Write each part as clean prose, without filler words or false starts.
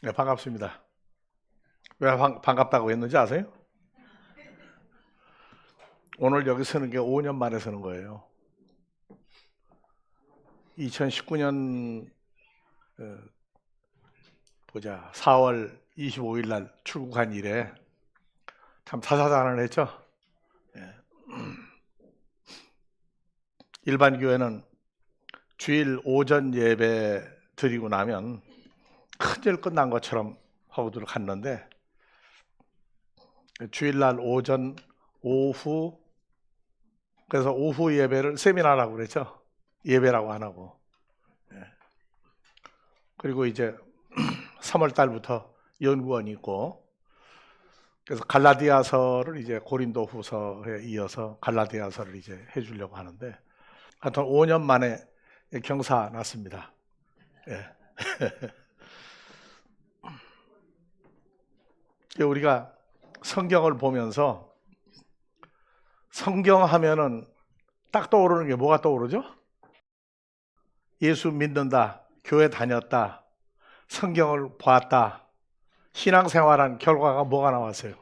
네, 반갑습니다. 왜 반갑다고 했는지 아세요? 오늘 여기 서는 게 5년 만에 서는 거예요. 2019년 4월 25일 날 출국한 이래 참 다사다난했죠. 예. 일반 교회는 주일 오전 예배 드리고 나면 큰일 끝난 것처럼 하고들 갔는데 주일날 오전, 오후, 그래서 오후 예배를 세미나라고 그랬죠. 예배라고 안 하고. 예. 그리고 이제 3월 달부터 연구원이 있고, 그래서 갈라디아서를 이제 고린도후서에 이어서 갈라디아서를 이제 해주려고 하는데, 하여튼 5년 만에 경사 났습니다. 예. 우리가 성경을 보면서 성경 하면은 딱 떠오르는 게 뭐가 떠오르죠? 예수 믿는다, 교회 다녔다, 성경을 봤다, 신앙생활한 결과가 뭐가 나왔어요?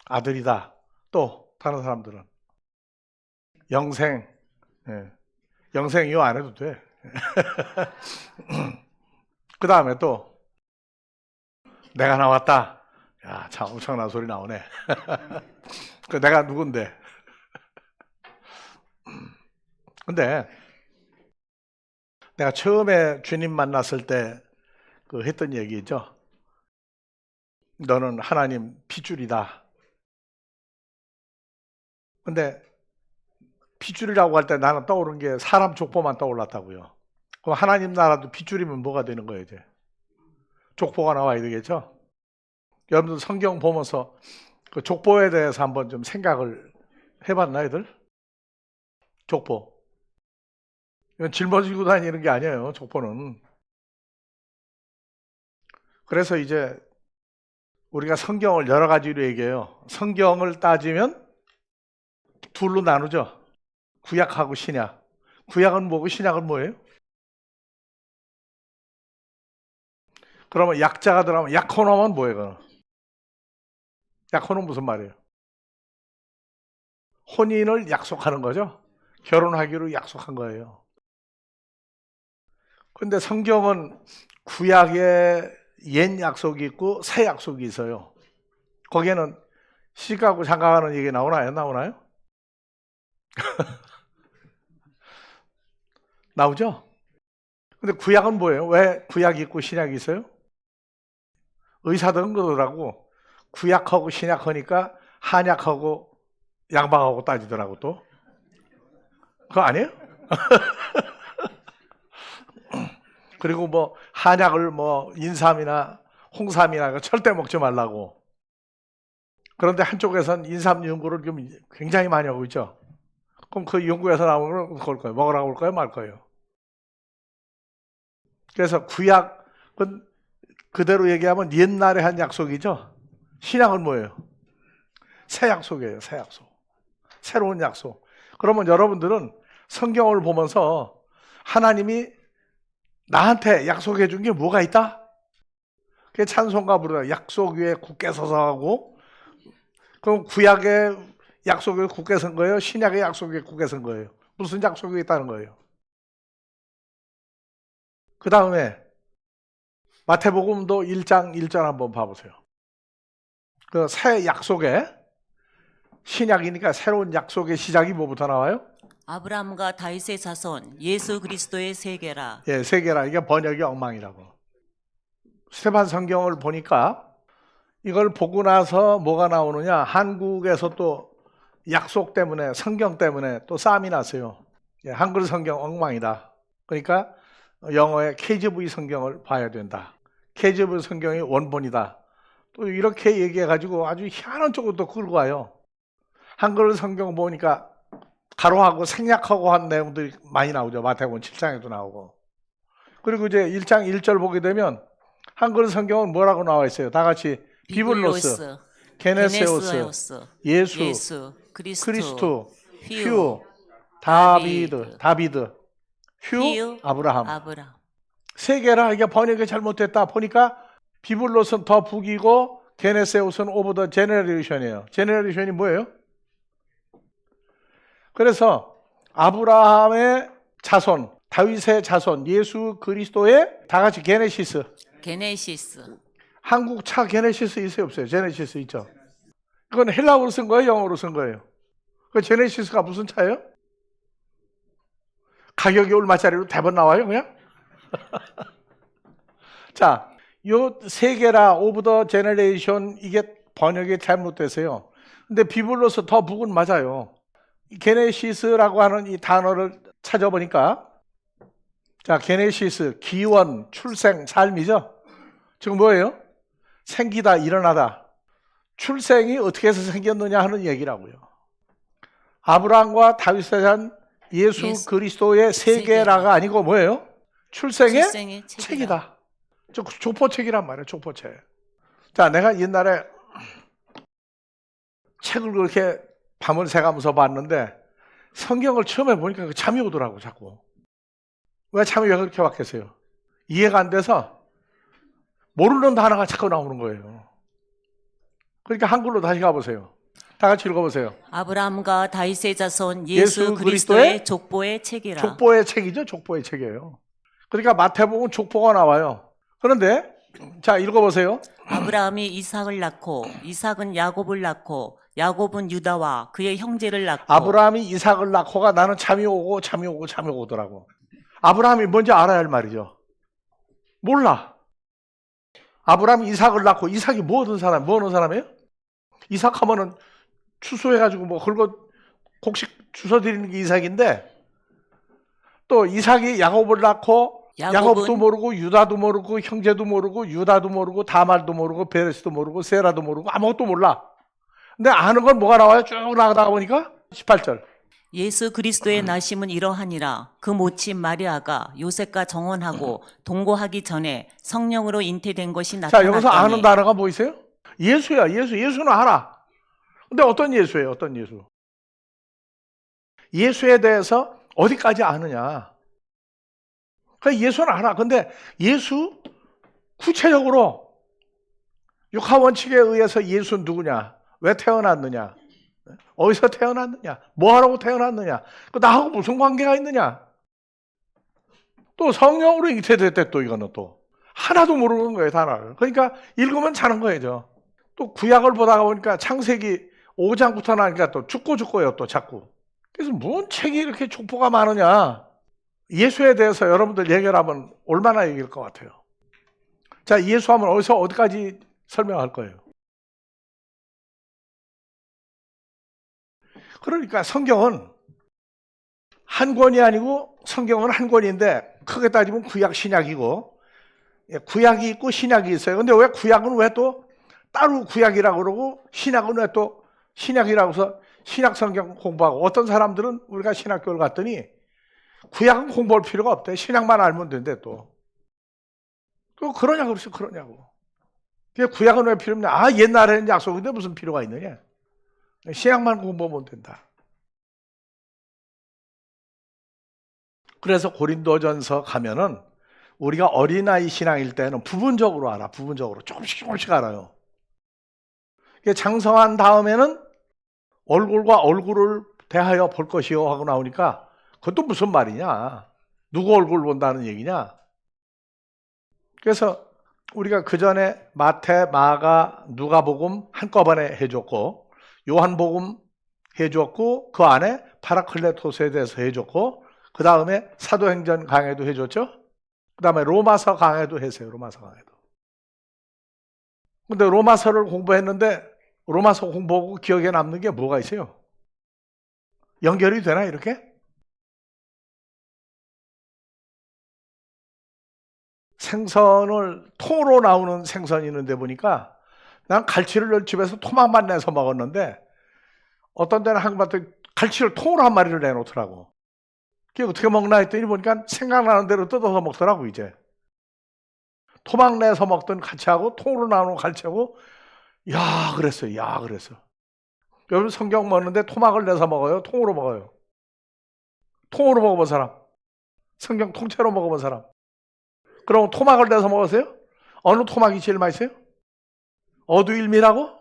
아들이다. 또 다른 사람들은 영생. 예. 영생 이거 안 해도 돼. 그 다음에 또 내가 나왔다. 야, 참 엄청난 소리 나오네. 그 내가 누군데? 근데 내가 처음에 주님 만났을 때 그 했던 얘기죠. 너는 하나님 핏줄이다. 근데 핏줄이라고 할 때 나는 떠오른 게 사람 족보만 떠올랐다고요. 그럼 하나님 나라도 핏줄이면 뭐가 되는 거예요, 이제? 족보가 나와야 되겠죠? 여러분들 성경 보면서 그 족보에 대해서 한번 좀 생각을 해봤나, 애들? 족보. 이건 짊어지고 다니는 게 아니에요, 족보는. 그래서 이제 우리가 성경을 여러 가지로 얘기해요. 성경을 따지면 둘로 나누죠. 구약하고 신약. 구약은 뭐고 신약은 뭐예요? 그러면 약자가 들어가면 약혼하면 뭐예요? 약혼은 무슨 말이에요? 혼인을 약속하는 거죠. 결혼하기로 약속한 거예요. 근데 성경은 구약에 옛 약속이 있고 새 약속이 있어요. 거기에는 시가고 장가가는 얘기 나오나요? 나오나요? 나오죠? 근데 구약은 뭐예요? 왜 구약이 있고 신약이 있어요? 의사들은 그러더라고. 구약하고 신약하니까 한약하고 양방하고 따지더라고 또. 그거 아니에요? 그리고 뭐 한약을 뭐 인삼이나 홍삼이나 절대 먹지 말라고. 그런데 한쪽에선 인삼 연구를 좀 굉장히 많이 하고 있죠. 그럼 그 연구에서 나오는 걸 그걸 거예요. 먹으라고 할 거예요? 말 거예요? 그래서 구약은 그대로 얘기하면 옛날에 한 약속이죠. 신약은 뭐예요? 새 약속이에요. 새 약속. 새로운 약속. 그러면 여러분들은 성경을 보면서 하나님이 나한테 약속해 준 게 뭐가 있다? 그게 찬송가 부르다. 약속 위에 굳게 서서 하고, 그럼 구약의 약속 위에 굳게 선 거예요? 신약의 약속 위에 굳게 선 거예요? 무슨 약속이 있다는 거예요? 그 다음에 마태복음도 1장 1절 한번 봐보세요. 그 새 약속에 신약이니까 새로운 약속의 시작이 뭐부터 나와요? 아브라함과 다윗의 자손 예수 그리스도의 세계라. 예, 세계라. 이게 번역이 엉망이라고. 스테반 성경을 보니까 이걸 보고 나서 뭐가 나오느냐? 한국에서 또 약속 때문에 성경 때문에 또 싸움이 났어요. 예, 한글 성경 엉망이다. 그러니까 영어의 KJV 성경을 봐야 된다. KJV 성경이 원본이다. 또 이렇게 얘기해가지고 아주 희한한 쪽으로 또 끌고 와요. 한글 성경 보니까 가로하고 생략하고 한 내용들이 많이 나오죠. 마태복음 7장에도 나오고. 그리고 이제 1장 1절 보게 되면 한글 성경은 뭐라고 나와 있어요? 다 같이 비블로스, 게네세오스, 예수, 그리스도, 휴, 다비드, 휴, 아브라함. 세계라 이게 번역이 잘못됐다 보니까 비블롯은 더 북이고 게네세우스는 오브 더 제네레이션이에요. 제네레이션이 뭐예요? 그래서 아브라함의 자손, 다윗의 자손, 예수 그리스도의 다 같이 게네시스. 게네시스. 한국 차 게네시스 있어요, 없어요? 제네시스 있죠. 그건 헬라어로 쓴 거예요, 영어로 쓴 거예요? 그 제네시스가 무슨 차예요? 가격이 얼마짜리로 대번 나와요, 그냥? 자, 요 세 개라 오브 더 제너레이션 이게 번역이 잘못돼서요. 근데 비블로스 더 북은 맞아요. 게네시스라고 하는 이 단어를 찾아보니까 자, 게네시스 기원, 출생, 삶이죠. 지금 뭐예요? 생기다, 일어나다. 출생이 어떻게 해서 생겼느냐 하는 얘기라고요. 아브라함과 다윗에 대한 예수 그리스도의 세계라가 아니고 뭐예요? 출생의 책이다. 족보책이란 말이에요. 족보책. 자, 내가 옛날에 책을 그렇게 밤을 새가면서 봤는데 성경을 처음에 보니까 잠이 오더라고 자꾸. 왜 잠이 왜 그렇게 왔겠어요? 이해가 안 돼서 모르는 단어가 자꾸 나오는 거예요. 그러니까 한글로 다시 가보세요. 다 같이 읽어보세요. 아브라함과 다윗의 자손 예수 예수 그리스도의 족보의 책이라. 족보의 책이죠. 족보의 책이에요. 그러니까 마태복음 족보가 나와요. 그런데 자 읽어보세요. 아브라함이 이삭을 낳고 이삭은 야곱을 낳고 야곱은 유다와 그의 형제를 낳고. 아브라함이 이삭을 낳고가 나는 잠이 오더라고. 아브라함이 뭔지 알아야 할 말이죠. 몰라. 아브라함이 이삭을 낳고 이삭이 뭐 얻은 사람이에요? 이삭 하면은 추수해가지고 뭐 긁어 곡식 주워 드리는 게 이삭인데 또 이삭이 야곱을 낳고 야곱도 모르고 유다도 모르고 형제도 모르고 유다도 모르고 다말도 모르고 베레스도 모르고 세라도 모르고 아무것도 몰라. 근데 아는 건 뭐가 나와요? 쭉 나가다가 보니까 18절. 예수 그리스도의 나심은 이러하니라. 그 모친 마리아가 요셉과 정혼하고 동거하기 전에 성령으로 잉태된 것이 자, 나타났더니. 여기서 아는 단어가 뭐 있어요? 예수야. 예수는 알아. 근데 어떤 예수예요? 어떤 예수? 예수에 대해서 어디까지 아느냐? 그러니까 예수는 알아. 근데 예수 구체적으로 육하 원칙에 의해서 예수는 누구냐? 왜 태어났느냐? 어디서 태어났느냐? 뭐 하라고 태어났느냐? 나하고 무슨 관계가 있느냐? 또 성령으로 잉태됐대. 또 이거는 또 하나도 모르는 거예요, 단어를. 그러니까 읽으면 자는 거예요. 또 구약을 보다가 보니까 창세기 5장부터 나니까 또 죽고요, 또 자꾸. 그래서 뭔 책이 이렇게 족보가 많으냐? 예수에 대해서 여러분들 얘기를 하면 얼마나 얘기할 것 같아요. 자, 예수 하면 어디서 어디까지 설명할 거예요? 그러니까 성경은 한 권이 아니고 성경은 한 권인데 크게 따지면 구약 신약이고 구약이 있고 신약이 있어요. 근데 왜 구약은 왜 또 따로 구약이라고 그러고 신약은 왜 또 신약이라고 해서 신약 성경 공부하고 어떤 사람들은 우리가 신학교를 갔더니 구약은 공부할 필요가 없대. 신약만 알면 된대 또. 또 그러냐고 그랬어. 그러냐고. 구약은 왜 필요 없냐. 아, 옛날에는 약속인데 무슨 필요가 있느냐. 신약만 공부하면 된다. 그래서 고린도전서 가면은 우리가 어린아이 신앙일 때는 부분적으로 알아. 부분적으로 조금씩 알아요. 장성한 다음에는 얼굴과 얼굴을 대하여 볼 것이요 하고 나오니까 그것도 무슨 말이냐. 누구 얼굴 본다는 얘기냐. 그래서 우리가 그 전에 마태, 마가, 누가복음 한꺼번에 해줬고 요한복음 해줬고 그 안에 파라클레토스에 대해서 해줬고 그 다음에 사도행전 강해도 해줬죠. 그 다음에 로마서 강해도 했어요. 로마서 강해도. 근데 로마서를 공부했는데 로마서 공부하고 기억에 남는 게 뭐가 있어요? 연결이 되나 이렇게? 생선을 통으로 나오는 생선이 있는데 보니까 난 갈치를 집에서 토막만 내서 먹었는데 어떤 데는 한국한테 갈치를 통으로 한 마리를 내놓더라고. 그게 어떻게 먹나 했더니 보니까 생각나는 대로 뜯어서 먹더라고. 이제 토막 내서 먹던 갈치하고 통으로 나오는 갈치하고 야 그랬어요. 여러분 성경 먹는데 토막을 내서 먹어요? 통으로 먹어요? 통으로 먹어본 사람? 성경 통째로 먹어본 사람? 그럼 토막을 내서 먹었어요? 어느 토막이 제일 맛있어요? 어두일미라고?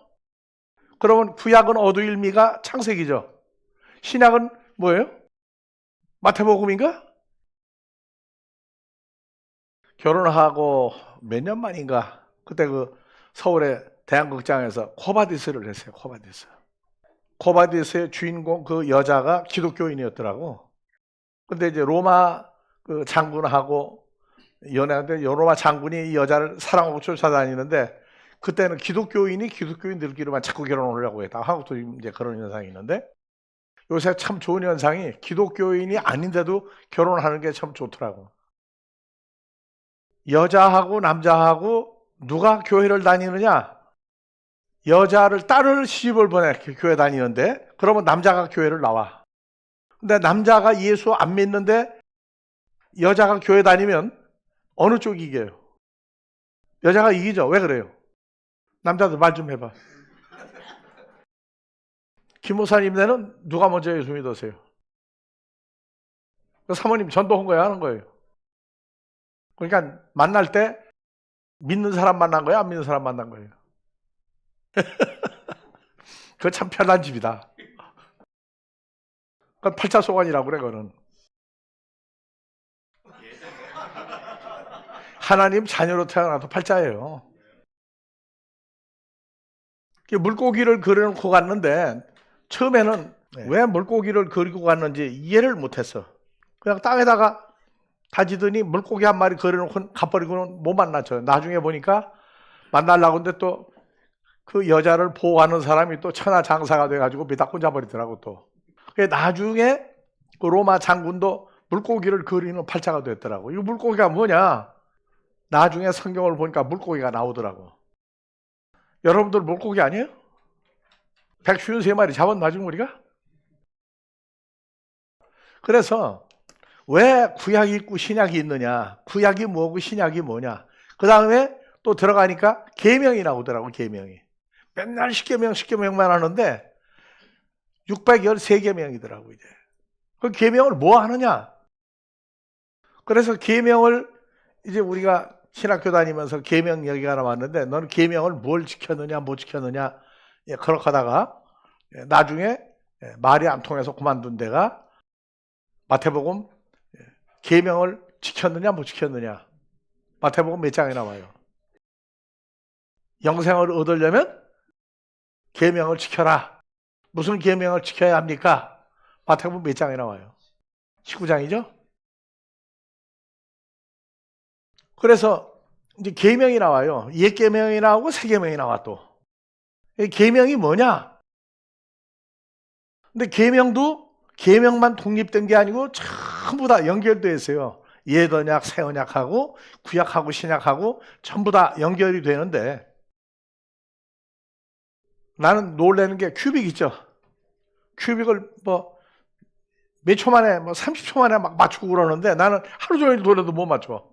그러면 구약은 어두일미가 창세기죠. 신약은 뭐예요? 마태복음인가? 결혼하고 몇 년 만인가 그때 그 서울의 대한극장에서 코바디스를 했어요. 코바디스. 코바디스의 주인공 그 여자가 기독교인이었더라고. 근데 이제 로마 그 장군하고 연애하는데 로마 장군이 이 여자를 사랑하고 쫓아다니는데 그때는 기독교인들끼리만 자꾸 결혼을 하려고 했다. 한국도 이제 그런 현상이 있는데 요새 참 좋은 현상이 기독교인이 아닌데도 결혼하는 게 참 좋더라고. 여자하고 남자하고 누가 교회를 다니느냐? 딸을 시집을 보내 교회 다니는데 그러면 남자가 교회를 나와. 근데 남자가 예수 안 믿는데 여자가 교회 다니면 어느 쪽이 이겨요? 여자가 이기죠. 왜 그래요? 남자들 말 좀 해봐. 김 목사님네는 누가 먼저 예수 믿으세요? 사모님 전도한 거예요? 하는 거예요? 그러니까 만날 때 믿는 사람 만난 거예요? 안 믿는 사람 만난 거예요? 그거 참 편한 집이다. 그건 팔자소관이라고 그래, 그거는. 하나님 자녀로 태어나도 팔자예요. 물고기를 그려놓고 갔는데 처음에는 왜 물고기를 그리고 갔는지 이해를 못했어. 그냥 땅에다가 다지더니 물고기 한 마리 그려놓고 가버리고는 못 만났죠. 나중에 보니까 만나려고 했는데 또 그 여자를 보호하는 사람이 또 천하장사가 돼가지고 믿다 꽂아버리더라고 또. 나중에 그 로마 장군도 물고기를 그리는 팔자가 됐더라고. 이 물고기가 뭐냐? 나중에 성경을 보니까 물고기가 나오더라고. 여러분들 물고기 아니에요? 153마리 잡았나 지금 우리가? 그래서 왜 구약이 있고 신약이 있느냐? 구약이 뭐고 신약이 뭐냐? 그 다음에 또 들어가니까 계명이 나오더라고. 계명이. 맨날 10계명만 하는데 613계명이더라고 이제. 그 계명을 뭐 하느냐? 그래서 계명을 이제 우리가 신학교 다니면서 계명 얘기가 나왔는데 너는 계명을 뭘 지켰느냐 못 지켰느냐 그렇게 하다가 나중에 말이 안 통해서 그만둔 데가 마태복음 계명을 지켰느냐 못 지켰느냐 마태복음 몇 장에 나와요. 영생을 얻으려면 계명을 지켜라. 무슨 계명을 지켜야 합니까? 마태복음 몇 장에 나와요? 19장이죠? 그래서 이제 계명이 나와요. 옛 계명이 나오고 새 계명이 나와 또. 계명이 뭐냐? 근데 계명만 독립된 게 아니고 전부 다 연결되어 있어요. 옛 언약, 새 언약하고 구약하고 신약하고 전부 다 연결이 되는데 나는 놀라는 게 큐빅 있죠. 큐빅을 몇 초 만에 30초 만에 막 맞추고 그러는데 나는 하루 종일 돌려도 못 맞춰.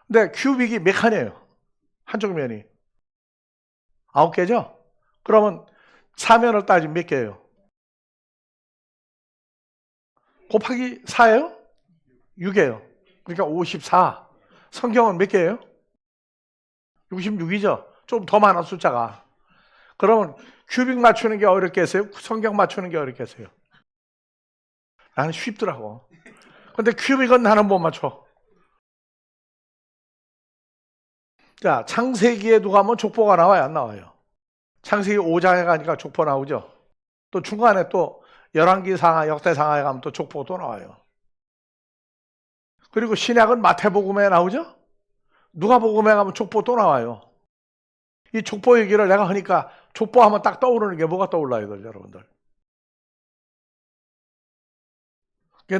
근데 큐빅이 몇 칸이에요? 한쪽 면이 9개죠? 그러면 사면을 따지면 몇 개예요? 곱하기 4예요? 6이에요. 그러니까 54. 성경은 몇 개예요? 66이죠? 좀 더 많아 숫자가. 그러면 큐빅 맞추는 게 어렵겠어요? 성경 맞추는 게 어렵겠어요? 나는 쉽더라고. 근데 큐빅은 나는 못 맞춰. 자, 창세기에도 가면 족보가 나와요? 안 나와요? 창세기 5장에 가니까 족보 나오죠? 또 중간에 또 열왕기상하, 역대상하에 가면 또 족보가 또 나와요. 그리고 신약은 마태복음에 나오죠? 누가복음에 가면 족보 또 나와요. 이 족보 얘기를 내가 하니까 족보 하면 딱 떠오르는 게 뭐가 떠올라요, 여러분들?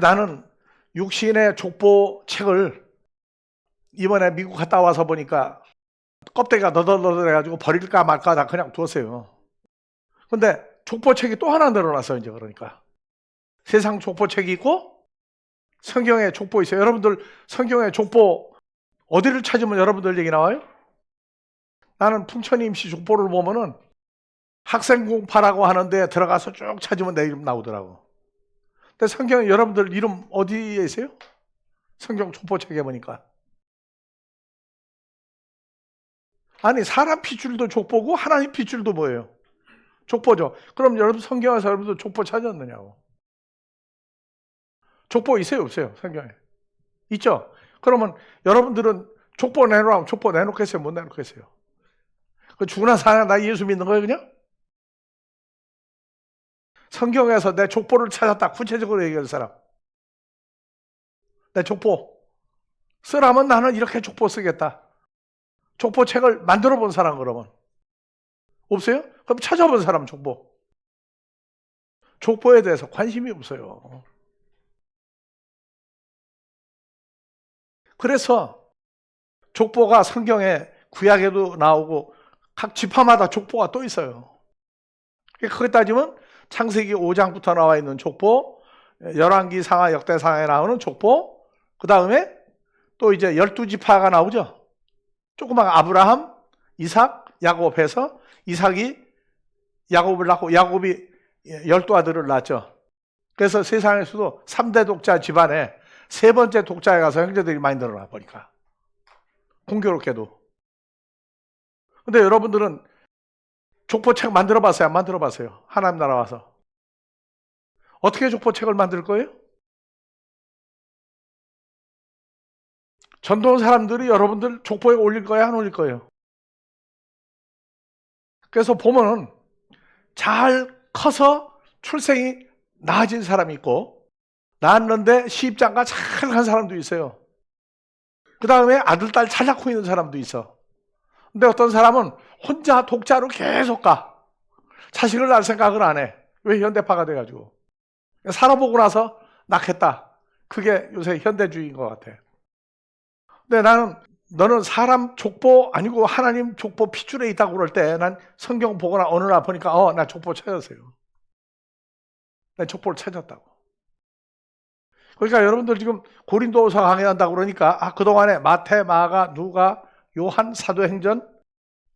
나는 육신의 족보 책을 이번에 미국 갔다 와서 보니까 껍데기가 너덜너덜해가지고 버릴까 말까 다 그냥 두었어요. 근데 족보책이 또 하나 늘어났어요, 이제 그러니까. 세상 족보책이 있고 성경에 족보 있어요. 여러분들 성경에 족보 어디를 찾으면 여러분들 얘기 나와요? 나는 풍천이 임시 족보를 보면은 학생공파라고 하는데 들어가서 쭉 찾으면 내 이름 나오더라고. 근데 성경에 여러분들 이름 어디에 있어요? 성경 족보책에 보니까. 아니 사람 핏줄도 족보고 하나님 핏줄도 뭐예요? 족보죠. 그럼 여러분 성경에서 여러분도 족보 찾았느냐고. 족보 있어요 없어요? 성경에. 있죠? 그러면 여러분들은 족보 내놓으라면 족보 내놓겠어요? 못 내놓겠어요? 그 죽으나 사나 나 예수 믿는 거예요 그냥? 성경에서 내 족보를 찾았다 구체적으로 얘기할 사람. 내 족보 쓰라면 나는 이렇게 족보 쓰겠다. 족보 책을 만들어 본 사람 그러면 없어요? 그럼 찾아본 사람 족보. 족보에 대해서 관심이 없어요. 그래서 족보가 성경에 구약에도 나오고 각 지파마다 족보가 또 있어요. 그렇게 따지면 창세기 5장부터 나와 있는 족보, 열왕기 상하 역대상에 나오는 족보, 그 다음에 또 이제 12지파가 나오죠. 조그만 아브라함, 이삭, 야곱 해서 이삭이 야곱을 낳고 야곱이 12아들을 낳았죠. 그래서 세상에서도 3대 독자 집안에 세 번째 독자에 가서 형제들이 많이 늘어나 보니까 공교롭게도. 근데 여러분들은 족보책 만들어 봤어요? 안 만들어 봤어요? 하나님 나라 와서. 어떻게 족보책을 만들 거예요? 전도원 사람들이 여러분들 족보에 올릴 거예요? 안 올릴 거예요? 그래서 보면은 잘 커서 출생이 나아진 사람이 있고 낳았는데 시집장가 잘 간 사람도 있어요. 그 다음에 아들, 딸 잘 낳고 있는 사람도 있어. 근데 어떤 사람은 혼자 독자로 계속 가. 자식을 낳을 생각을 안 해. 왜? 현대파가 돼가지고. 살아보고 나서 낳겠다. 그게 요새 현대주의인 것 같아. 근데 나는 너는 사람 족보 아니고 하나님 족보 핏줄에 있다고 그럴 때 난 성경 보거나 어느 날 보니까 나 족보 찾았어요. 난 족보를 찾았다고. 그러니까 여러분들 지금 고린도서 강의한다고 그러니까 그동안에 마태, 마가, 누가, 요한, 사도행전,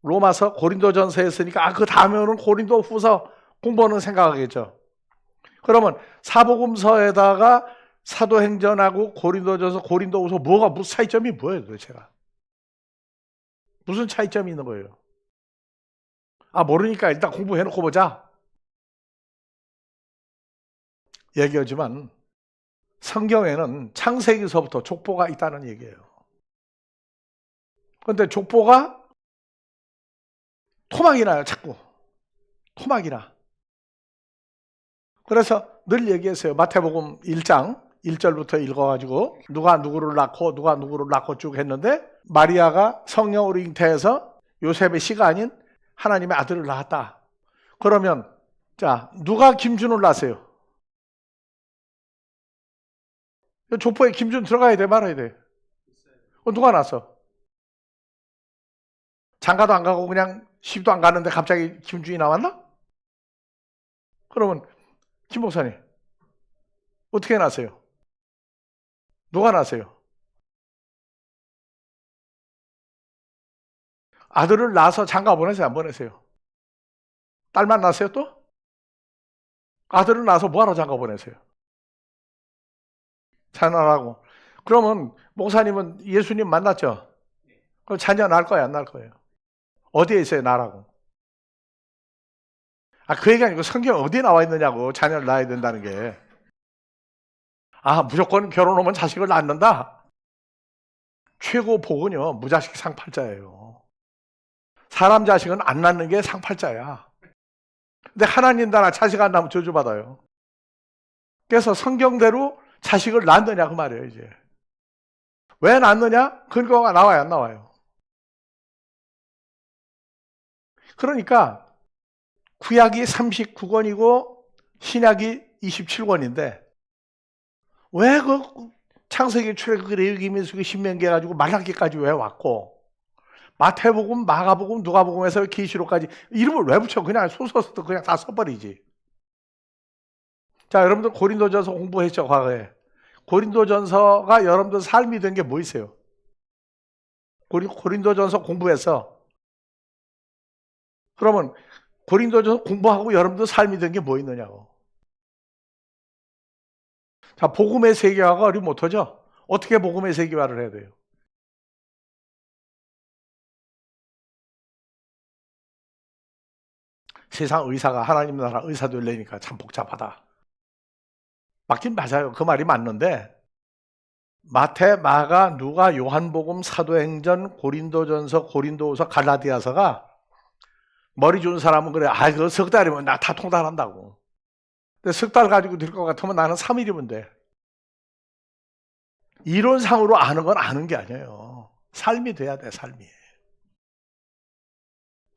로마서, 고린도전서 했으니까 그 다음에는 고린도 후서 공부하는 생각하겠죠. 그러면 사복음서에다가 사도행전하고 고린도전서, 고린도후서 무슨 차이점이 뭐예요 도대체가? 무슨 차이점이 있는 거예요? 모르니까 일단 공부해놓고 보자. 얘기하지만 성경에는 창세기서부터 족보가 있다는 얘기예요. 그런데 족보가 토막이 나요, 자꾸. 토막이 나. 그래서 늘 얘기했어요. 마태복음 1장 1절부터 읽어가지고 누가 누구를 낳고 쭉 했는데 마리아가 성령으로 잉태해서 요셉의 씨가 아닌 하나님의 아들을 낳았다. 그러면 자 누가 김준을 낳았어요? 족보에 김준 들어가야 돼 말아야 돼? 누가 낳았어? 장가도 안 가고 그냥 시집도 안 가는데 갑자기 김준이 나왔나? 그러면 김 목사님 어떻게 낳았어요? 누가 낳았어요? 아들을 낳아서 장가 보내세요? 안 보내세요? 딸만 낳았어요 또? 아들을 낳아서 뭐하러 장가 보내세요? 자녀라고. 그러면 목사님은 예수님 만났죠? 그럼 자녀 낳을 거예요? 안 낳을 거예요? 어디에 있어요? 나라고. 그 얘기 아니고 성경 어디에 나와 있느냐고 자녀를 낳아야 된다는 게. 무조건 결혼하면 자식을 낳는다? 최고 복은요 무자식 상팔자예요. 사람 자식은 안 낳는 게 상팔자야. 근데 하나님 나라 자식 안 낳으면 저주받아요. 그래서 성경대로 자식을 낳느냐 그 말이에요 이제. 왜 낳느냐? 근거가 나와요 안 나와요? 그러니까 구약이 39권이고 신약이 27권인데 왜 그 창세기, 출애굽기, 레위기, 민수기, 신명기 해가지고 말라기까지 왜 왔고 마태복음, 마가복음, 누가복음에서 계시록까지 이름을 왜 붙여? 그냥 소서도 그냥 다 써버리지. 자, 여러분들 고린도전서 공부했죠 과거에. 고린도전서가 여러분들 삶이 된 게 뭐 있어요? 고린도전서 공부해서 그러면 고린도전서 공부하고 여러분들 삶이 된 게 뭐 있느냐고. 자, 복음의 세계화가 우리 못하죠? 어떻게 복음의 세계화를 해야 돼요? 세상 의사가 하나님 나라 의사 되려니까 참 복잡하다. 맞긴 맞아요. 그 말이 맞는데 마태, 마가, 누가, 요한복음, 사도행전, 고린도전서, 고린도후서, 갈라디아서가 머리 좋은 사람은 그래. 아, 그거 석 달이면 나 다 통달한다고. 근데 석 달 가지고 될 것 같으면 나는 3일이면 돼. 이론상으로 아는 건 아는 게 아니에요. 삶이 돼야 돼, 삶이.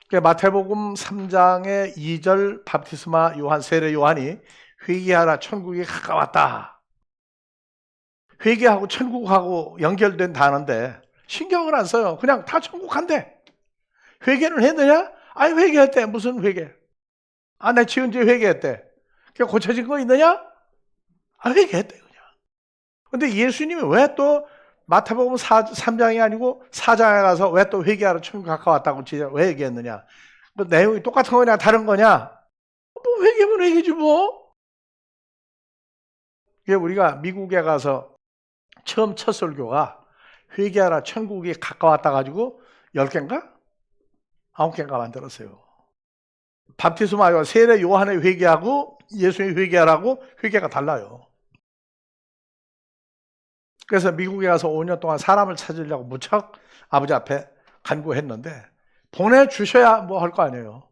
그러니까 마태복음 3장의 2절 밥티스마 요한, 세례 요한이 회개하라, 천국이 가까웠다. 회개하고 천국하고 연결된 단어인데 신경을 안 써요. 그냥 다 천국 간대. 회개는 했느냐? 아니, 회개했대. 무슨 회개? 아, 내 지은 죄 회개했대. 그게 고쳐진 거 있느냐? 아, 회개했대, 그냥. 근데 예수님이 왜 또 마태복음 3장이 아니고 4장에 가서 왜 또 회개하러 천국 가까웠다고 왜 얘기했느냐? 그 내용이 똑같은 거냐, 다른 거냐? 뭐 회개면 회개지 뭐. 이게 우리가 미국에 가서 처음 첫 설교가 회개하라 천국이 가까웠다 가지고 10개인가? 9개인가 만들었어요. 밥티스마 세례 요한의 회개하고 예수의 회개하라고 회개가 달라요. 그래서 미국에 가서 5년 동안 사람을 찾으려고 무척 아버지 앞에 간구했는데 보내주셔야 뭐 할 거 아니에요.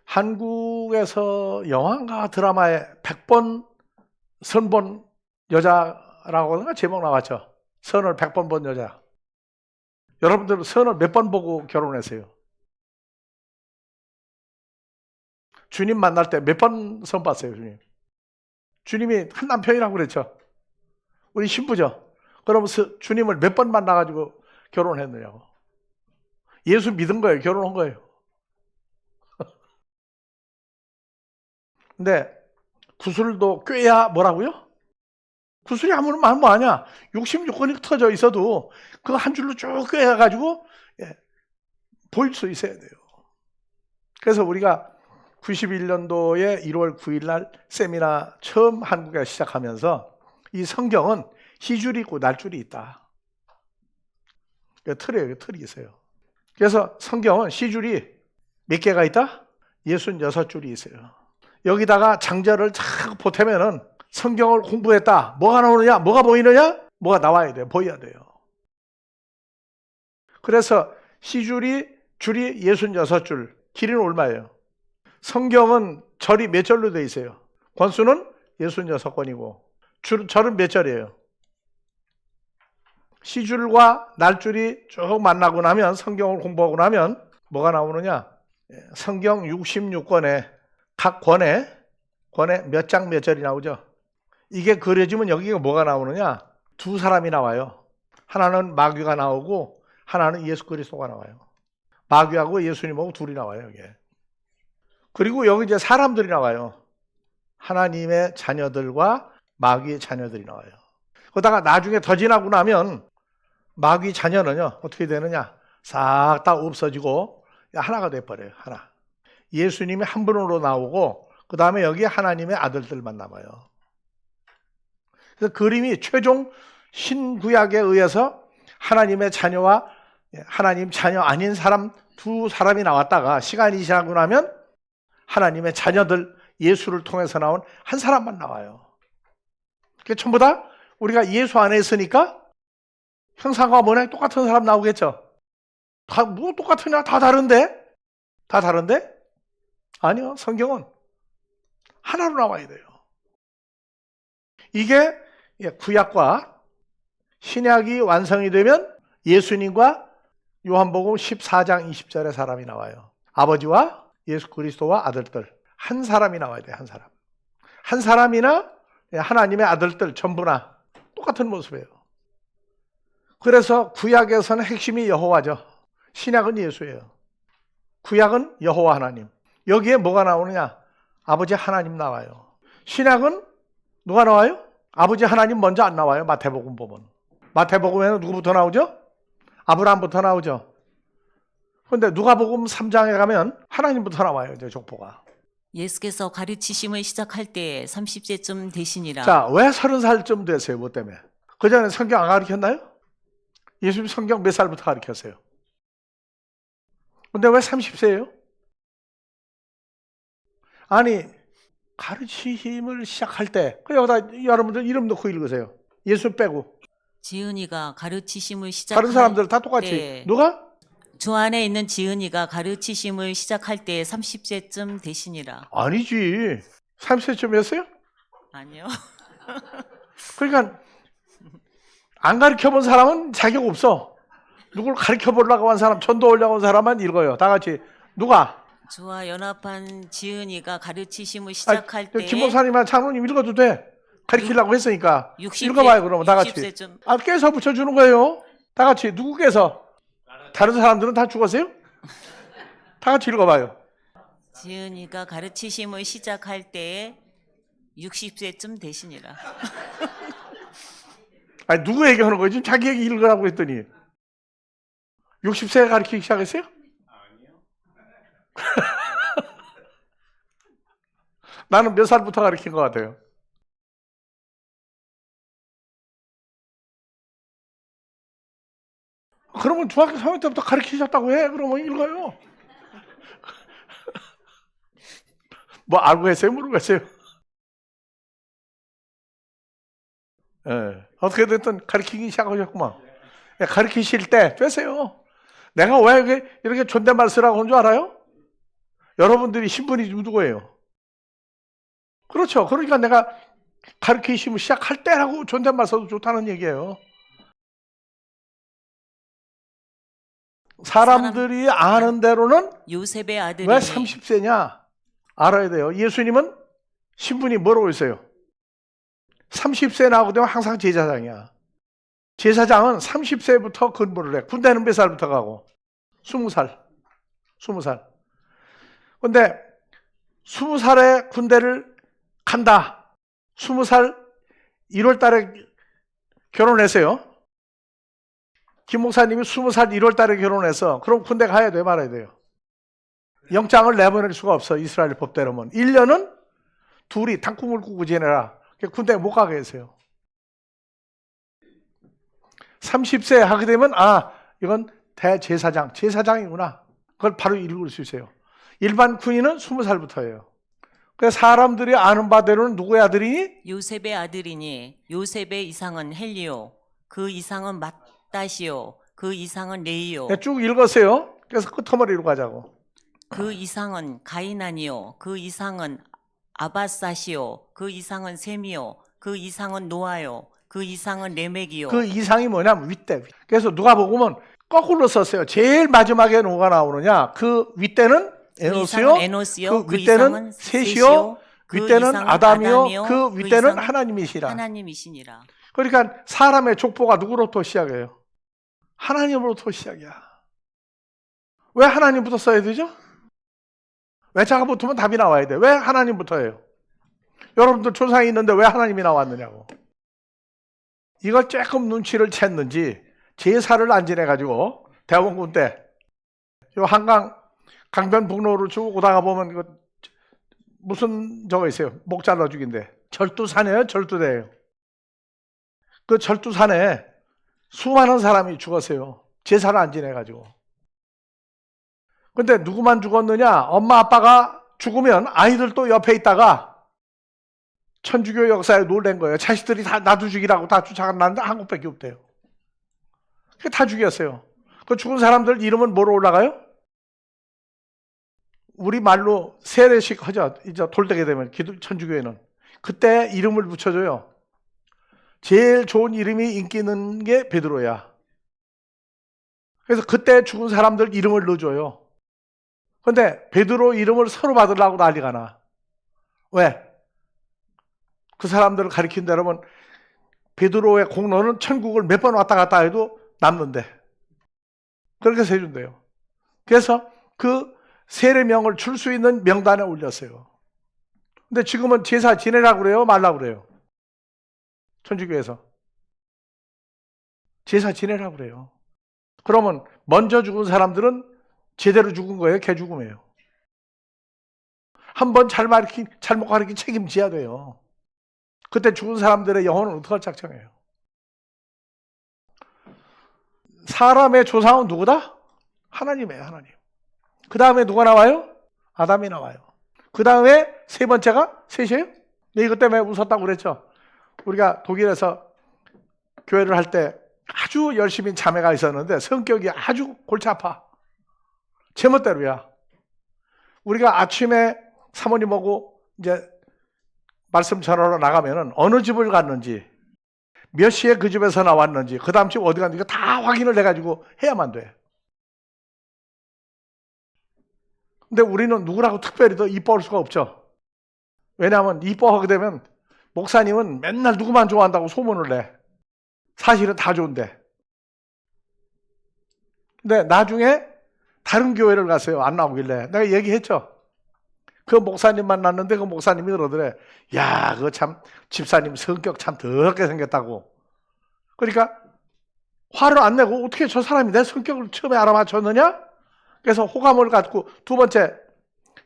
한국에서 영화인가 드라마에 100번 선본 여자라고 하는가 제목 나왔죠. 선을 100번 본 여자. 여러분들은 선을 몇 번 보고 결혼했어요? 주님 만날 때 몇 번 선 봤어요, 주님? 주님이 한 남편이라고 그랬죠. 우리 신부죠. 그럼 주님을 몇 번 만나가지고 결혼했느냐고. 예수 믿은 거예요, 결혼한 거예요. 근데 구슬도 꿰야 뭐라고요? 구슬이 아무런 뭐 아니야. 66권이 터져 있어도 그거 한 줄로 쭉 꿰가지고 보일 수 있어야 돼요. 그래서 우리가 91년도에 1월 9일 날 세미나 처음 한국에 시작하면서 이 성경은 희줄이 있고 날줄이 있다. 틀이에요. 틀이 있어요. 그래서 성경은 시줄이 몇 개가 있다? 66줄이 있어요. 여기다가 장절을 착 보태면은 성경을 공부했다. 뭐가 나오느냐? 뭐가 보이느냐? 뭐가 나와야 돼요. 보여야 돼요. 그래서 시줄이 줄이 66줄, 길이는 얼마예요? 성경은 절이 몇 절로 되어 있어요? 권수는 66권이고 절은 몇 절이에요? 시줄과 날줄이 쭉 만나고 나면 성경을 공부하고 나면 뭐가 나오느냐? 성경 66권에 각 권에 몇 장 몇 절이 나오죠? 이게 그려지면 여기가 뭐가 나오느냐? 두 사람이 나와요. 하나는 마귀가 나오고 하나는 예수 그리스도가 나와요. 마귀하고 예수님하고 둘이 나와요, 여기에. 그리고 여기 이제 사람들이 나와요. 하나님의 자녀들과 마귀의 자녀들이 나와요. 그러다가 나중에 더 지나고 나면 마귀 자녀는요, 어떻게 되느냐? 싹 다 없어지고 하나가 돼버려요, 하나. 예수님이 한 분으로 나오고 그 다음에 여기 하나님의 아들들만 남아요. 그래서 그림이 최종 신구약에 의해서 하나님의 자녀와 하나님 자녀 아닌 사람 두 사람이 나왔다가 시간이 지나고 나면 하나님의 자녀들 예수를 통해서 나온 한 사람만 나와요. 그게 전부 다 우리가 예수 안에 있으니까 형상과 모양이 똑같은 사람 나오겠죠. 다 뭐 똑같으냐? 다 다른데? 다 다른데? 아니요. 성경은 하나로 나와야 돼요. 이게 구약과 신약이 완성이 되면 예수님과 요한복음 14장 20절에 사람이 나와요. 아버지와 예수 그리스도와 아들들 한 사람이 나와야 돼요. 한 사람. 한 사람이나 하나님의 아들들 전부나 똑같은 모습이에요. 그래서 구약에서는 핵심이 여호와죠. 신약은 예수예요. 구약은 여호와 하나님. 여기에 뭐가 나오느냐? 아버지 하나님 나와요. 신약은 누가 나와요? 아버지 하나님 먼저 안 나와요. 마태복음 보면. 마태복음에는 누구부터 나오죠? 아브라함부터 나오죠. 그런데 누가복음 3장에 가면 하나님부터 나와요. 이제 족보가. 예수께서 가르치심을 시작할 때 30세쯤 되시니라. 자, 왜 30살쯤 됐어요? 뭐 때문에? 그 전에 성경 안 가르쳤나요? 예수님 성경 몇 살부터 가르쳤어요? 근데 왜 30세예요? 아니, 가르치심을 시작할 때, 여기다 여러분들 이름 넣고 읽으세요. 예수 빼고. 지은이가 가르치심을 다른 시작할 사람들 다 똑같이. 때, 누가? 주 안에 있는 지은이가 가르치심을 시작할 때 30세쯤 되시니라. 아니지. 30세쯤이었어요? 아니요. 그러니까 안 가르쳐 본 사람은 자격 없어. 누굴 가르쳐 보려고 한 사람, 전도 오려고 한 사람만 읽어요. 다 같이. 누가? 주와 연합한 지은이가 가르치심을 시작할 때 김 목사님이나 장로님 읽어도 돼. 가르치려고 했으니까. 60세, 읽어봐요, 그러면 다 같이. 60세쯤. 깨서 붙여주는 거예요. 다 같이. 누구께서? 다른 사람들은 다 죽었어요? 다 같이 읽어봐요. 지은이가 가르치심을 시작할 때에 60세쯤 되시니라. 아니, 누구 얘기하는 거지? 자기 얘기 읽으라고 했더니. 60세에 가르치기 시작했어요? 나는 몇 살부터 가르친 것 같아요? 그러면 중학교 3학년 때부터 가르치셨다고 해. 그러면 읽어요. 뭐 알고 했어요? 모르겠어요. 예. 어떻게 됐든 가르치기 시작하셨구만. 예, 가르치실 때 됐어요. 내가 왜 이렇게 존댓말 쓰라고 한 줄 알아요? 여러분들이 신분이 누구예요? 그렇죠. 그러니까 내가 가르치심을 시작할 때라고 존댓말 써도 좋다는 얘기예요. 사람들이 아는 대로는 요셉의 아들이 왜 30세냐? 알아야 돼요. 예수님은 신분이 뭐라고 했어요? 30세 나오고 되면 항상 제사장이야. 제사장은 30세부터 근무를 해. 군대는 몇 살부터 가고? 20살. 20살. 근데 20살에 군대를 간다. 20살 1월 달에 결혼했어요. 김 목사님이 20살 1월 달에 결혼해서 그럼 군대 가야 돼, 말아야 돼요. 영장을 내보낼 수가 없어, 이스라엘 법대로는. 1년은 둘이 단꿈을 꾸고 지내라. 군대 못 가게 했어요. 30세 하게 되면 이건 대제사장, 제사장이구나. 그걸 바로 읽을 수 있어요. 일반 군인은 20살부터예요. 그래서 사람들이 아는 바대로는 누구의 아들이니? 요셉의 아들이니 요셉의 이상은 헬리오, 그 이상은 맏다시오, 그 이상은 레이오, 네, 쭉 읽었어요. 그래서 끝머리로 가자고. 그 이상은 가이나니오, 그 이상은 아바사시오, 그 이상은 셈이오, 그 이상은 노아요, 그 이상은 레멕이요. 그 이상이 뭐냐면 윗대. 그래서 누가 보면 거꾸로 썼어요. 제일 마지막에 뭐가 나오느냐? 그 윗대는 에노스요, 그 윗대는 셋이요, 윗대는 아담이요, 그 윗대는 하나님이시라. 하나님이시니라. 그러니까 사람의 족보가 누구로부터 시작해요? 하나님으로부터 시작이야. 왜 하나님부터 써야 되죠? 외자가 붙으면 답이 나와야 돼. 왜 하나님부터 해요? 여러분들 조상이 있는데 왜 하나님이 나왔느냐고. 이걸 조금 눈치를 챘는지 제사를 안 지내가지고 대원군 때 요 한강 강변북로를 쭉 오다가 보면 무슨 저거 있어요. 목 잘라 죽인데 절두산이에요. 절두대예요. 그 절두산에 수많은 사람이 죽었어요. 제사를 안 지내가지고. 근데 누구만 죽었느냐? 엄마 아빠가 죽으면 아이들도 옆에 있다가 천주교 역사에 놀란 거예요. 자식들이 다 나도 죽이라고 다 쫓아갔는데 한국밖에 없대요. 다 죽였어요. 그 죽은 사람들 이름은 뭐로 올라가요? 우리 말로 세례식 하죠. 이제 돌되게 되면 천주교에는 그때 이름을 붙여줘요. 제일 좋은 이름이 인기 있는 게 베드로야. 그래서 그때 죽은 사람들 이름을 넣어줘요. 근데 베드로 이름을 서로 받으려고 난리가 나. 왜? 그 사람들을 가리킨 대로면 베드로의 공로는 천국을 몇 번 왔다 갔다 해도 남는데 그렇게 해준대요. 그래서 그 세례명을 줄 수 있는 명단에 올렸어요. 근데 지금은 제사 지내라고 그래요? 말라고 그래요? 천주교에서 제사 지내라고 그래요. 그러면 먼저 죽은 사람들은 제대로 죽은 거예요? 개죽음이에요? 한번 잘못 가르친 책임져야 돼요. 그때 죽은 사람들의 영혼은 어떡할 작정해요? 사람의 조상은 누구다? 하나님이에요, 하나님. 그 다음에 누가 나와요? 아담이 나와요. 그 다음에 세 번째가 셋이에요? 네, 이것 때문에 웃었다고 그랬죠. 우리가 독일에서 교회를 할 때 아주 열심히 자매가 있었는데 성격이 아주 골치 아파. 제멋대로야. 우리가 아침에 사모님하고 이제 말씀 전하러 나가면은 어느 집을 갔는지, 몇 시에 그 집에서 나왔는지, 그 다음 집 어디 갔는지 다 확인을 해가지고 해야만 돼. 근데 우리는 누구라고 특별히 더 이뻐할 수가 없죠. 왜냐하면 이뻐하게 되면 목사님은 맨날 누구만 좋아한다고 소문을 내. 사실은 다 좋은데. 근데 나중에 다른 교회를 갔어요. 안 나오길래. 내가 얘기했죠. 그 목사님 만났는데 그 목사님이 그러더래. 야, 그거 참 집사님 성격 참 더럽게 생겼다고. 그러니까 화를 안 내고 어떻게 저 사람이 내 성격을 처음에 알아맞혔느냐? 그래서 호감을 갖고 두 번째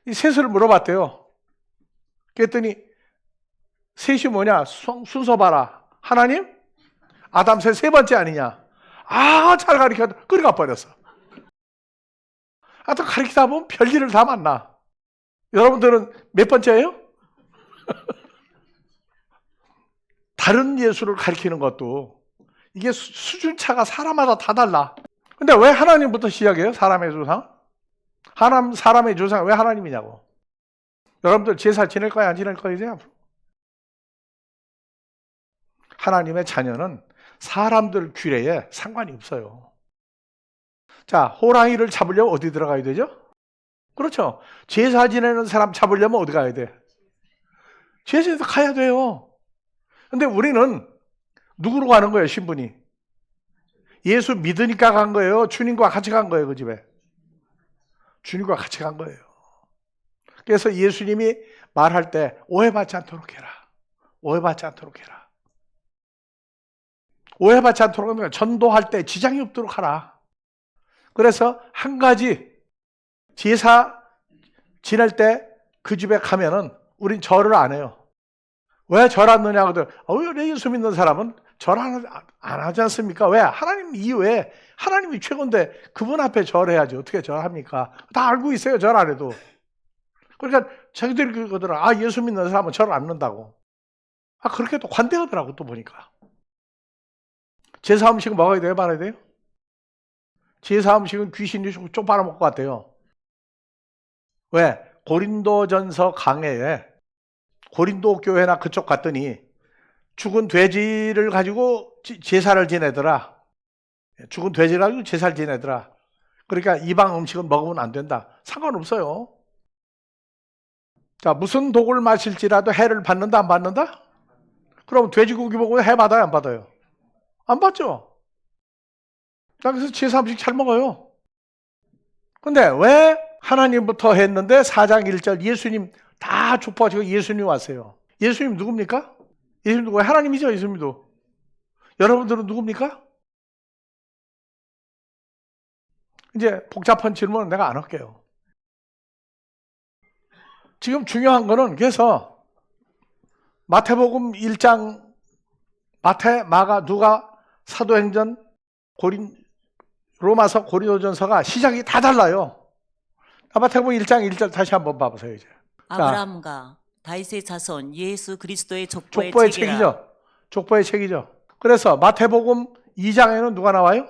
이 셋을 물어봤대요. 그랬더니 셋이 뭐냐? 순서 봐라. 하나님? 아담 셋 세 번째 아니냐? 아, 잘 가르쳐. 그러가 버렸어. 또 가르치다 보면 별일을 다 만나. 여러분들은 몇 번째예요? 다른 예수를 가르치는 것도 이게 수준차가 사람마다 다 달라. 근데 왜 하나님부터 시작해요? 사람의 조상? 사람의 조상 왜 하나님이냐고. 여러분들 제사 지낼 거야, 안 지낼 거예요? 하나님의 자녀는 사람들 규례에 상관이 없어요. 자, 호랑이를 잡으려면 어디 들어가야 되죠? 그렇죠. 제사 지내는 사람 잡으려면 어디 가야 돼? 제사에서 가야 돼요. 근데 우리는 누구로 가는 거예요, 신분이? 예수 믿으니까 간 거예요? 주님과 같이 간 거예요, 그 집에? 주님과 같이 간 거예요. 그래서 예수님이 말할 때 오해받지 않도록 해라. 오해받지 않도록 해라. 오해받지 않도록 하면 전도할 때 지장이 없도록 하라. 그래서 한 가지 제사 지낼 때 그 집에 가면은 우린 절을 안 해요. 왜 절 안 넣냐 하거든. 왜 예수 믿는 사람은 절 안 하지 않습니까? 왜? 하나님 이외에 하나님이 최고인데 그분 앞에 절해야지. 어떻게 절합니까? 다 알고 있어요. 절 안 해도. 그러니까 자기들이 그러더라. 아, 예수 믿는 사람은 절 안 넣는다고. 아, 그렇게 또 관대하더라고 또 보니까. 제사 음식은 먹어야 돼요? 말아야 돼요? 제사 음식은 귀신이 쪽 빨아먹고 갔대요. 왜? 고린도전서 강해에 고린도 교회나 그쪽 갔더니 죽은 돼지를 가지고 제사를 지내더라. 죽은 돼지를 가지고 제사를 지내더라. 그러니까 이방 음식은 먹으면 안 된다. 상관없어요. 자, 무슨 독을 마실지라도 해를 받는다, 안 받는다? 그럼 돼지고기 먹으면 해 받아요, 안 받아요? 안 받죠? 자, 그래서 제사 음식 잘 먹어요. 근데 왜 하나님부터 했는데 4장 1절 예수님 다 좁아지고 예수님 왔어요. 예수님 누굽니까? 예수님 누구예요? 하나님이죠, 예수님도. 여러분들은 누굽니까? 이제 복잡한 질문은 내가 안 할게요. 지금 중요한 거는 그래서 마태복음 1장, 마태, 마가, 누가, 사도행전, 로마서, 고린도전서가 시작이 다 달라요. 마태복음 1장 1절 다시 한번 봐보세요. 이제. 아브라함과 다윗의 자손 예수 그리스도의 족보의 족보의 책이라. 책이죠. 족보의 책이죠. 그래서 마태복음 2장에는 누가 나와요?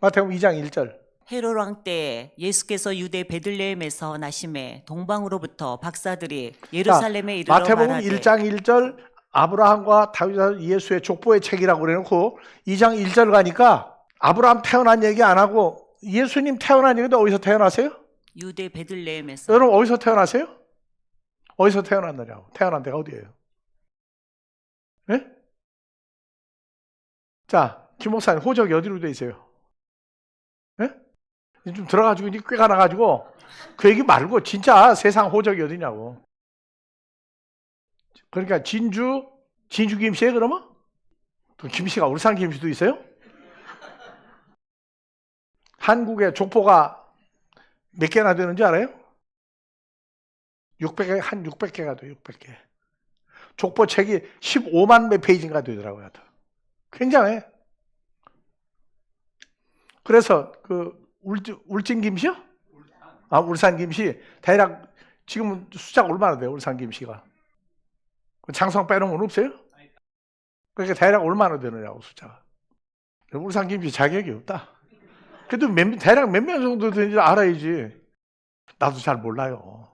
마태복음 2장 1절. 헤롯 왕 때에 예수께서 유대 베들레헴에서 나심에 동방으로부터 박사들이 예루살렘에 이르러 마태복음 말하되 1장 1절 아브라함과 다윗 예수의 족보의 책이라고 그래놓고 2장 1절 가니까 아브라함 태어난 얘기 안 하고 예수님 태어난 얘기도 어디서 태어나세요? 유대 베들레헴에서. 여러분 어디서 태어나세요? 어디서 태어났느냐고. 태어난 데가 어디예요? 네? 자, 김 목사님 호적이 어디로 돼 있어요? 네? 좀 들어가지고 이제 꾀가 나가지고 그 얘기 말고 진짜 세상 호적이 어디냐고. 그러니까 진주 김씨에 그러면? 또 김씨가 울산 김씨도 있어요? 한국의 족보가 몇 개나 되는지 알아요? 600개, 한 600개가 돼요, 600개. 족보 책이 15만 몇 페이지인가 되더라고요. 굉장해. 그래서 울진 김씨요? 아, 울산 김씨. 대략 지금 숫자가 얼마나 돼요? 울산 김씨가. 장성 빼놓은 건 없어요? 그러니까 대략 얼마나 되느냐고 숫자가. 울산 김씨 자격이 없다. 그래도 대략 몇 명 정도 되는지 알아야지. 나도 잘 몰라요.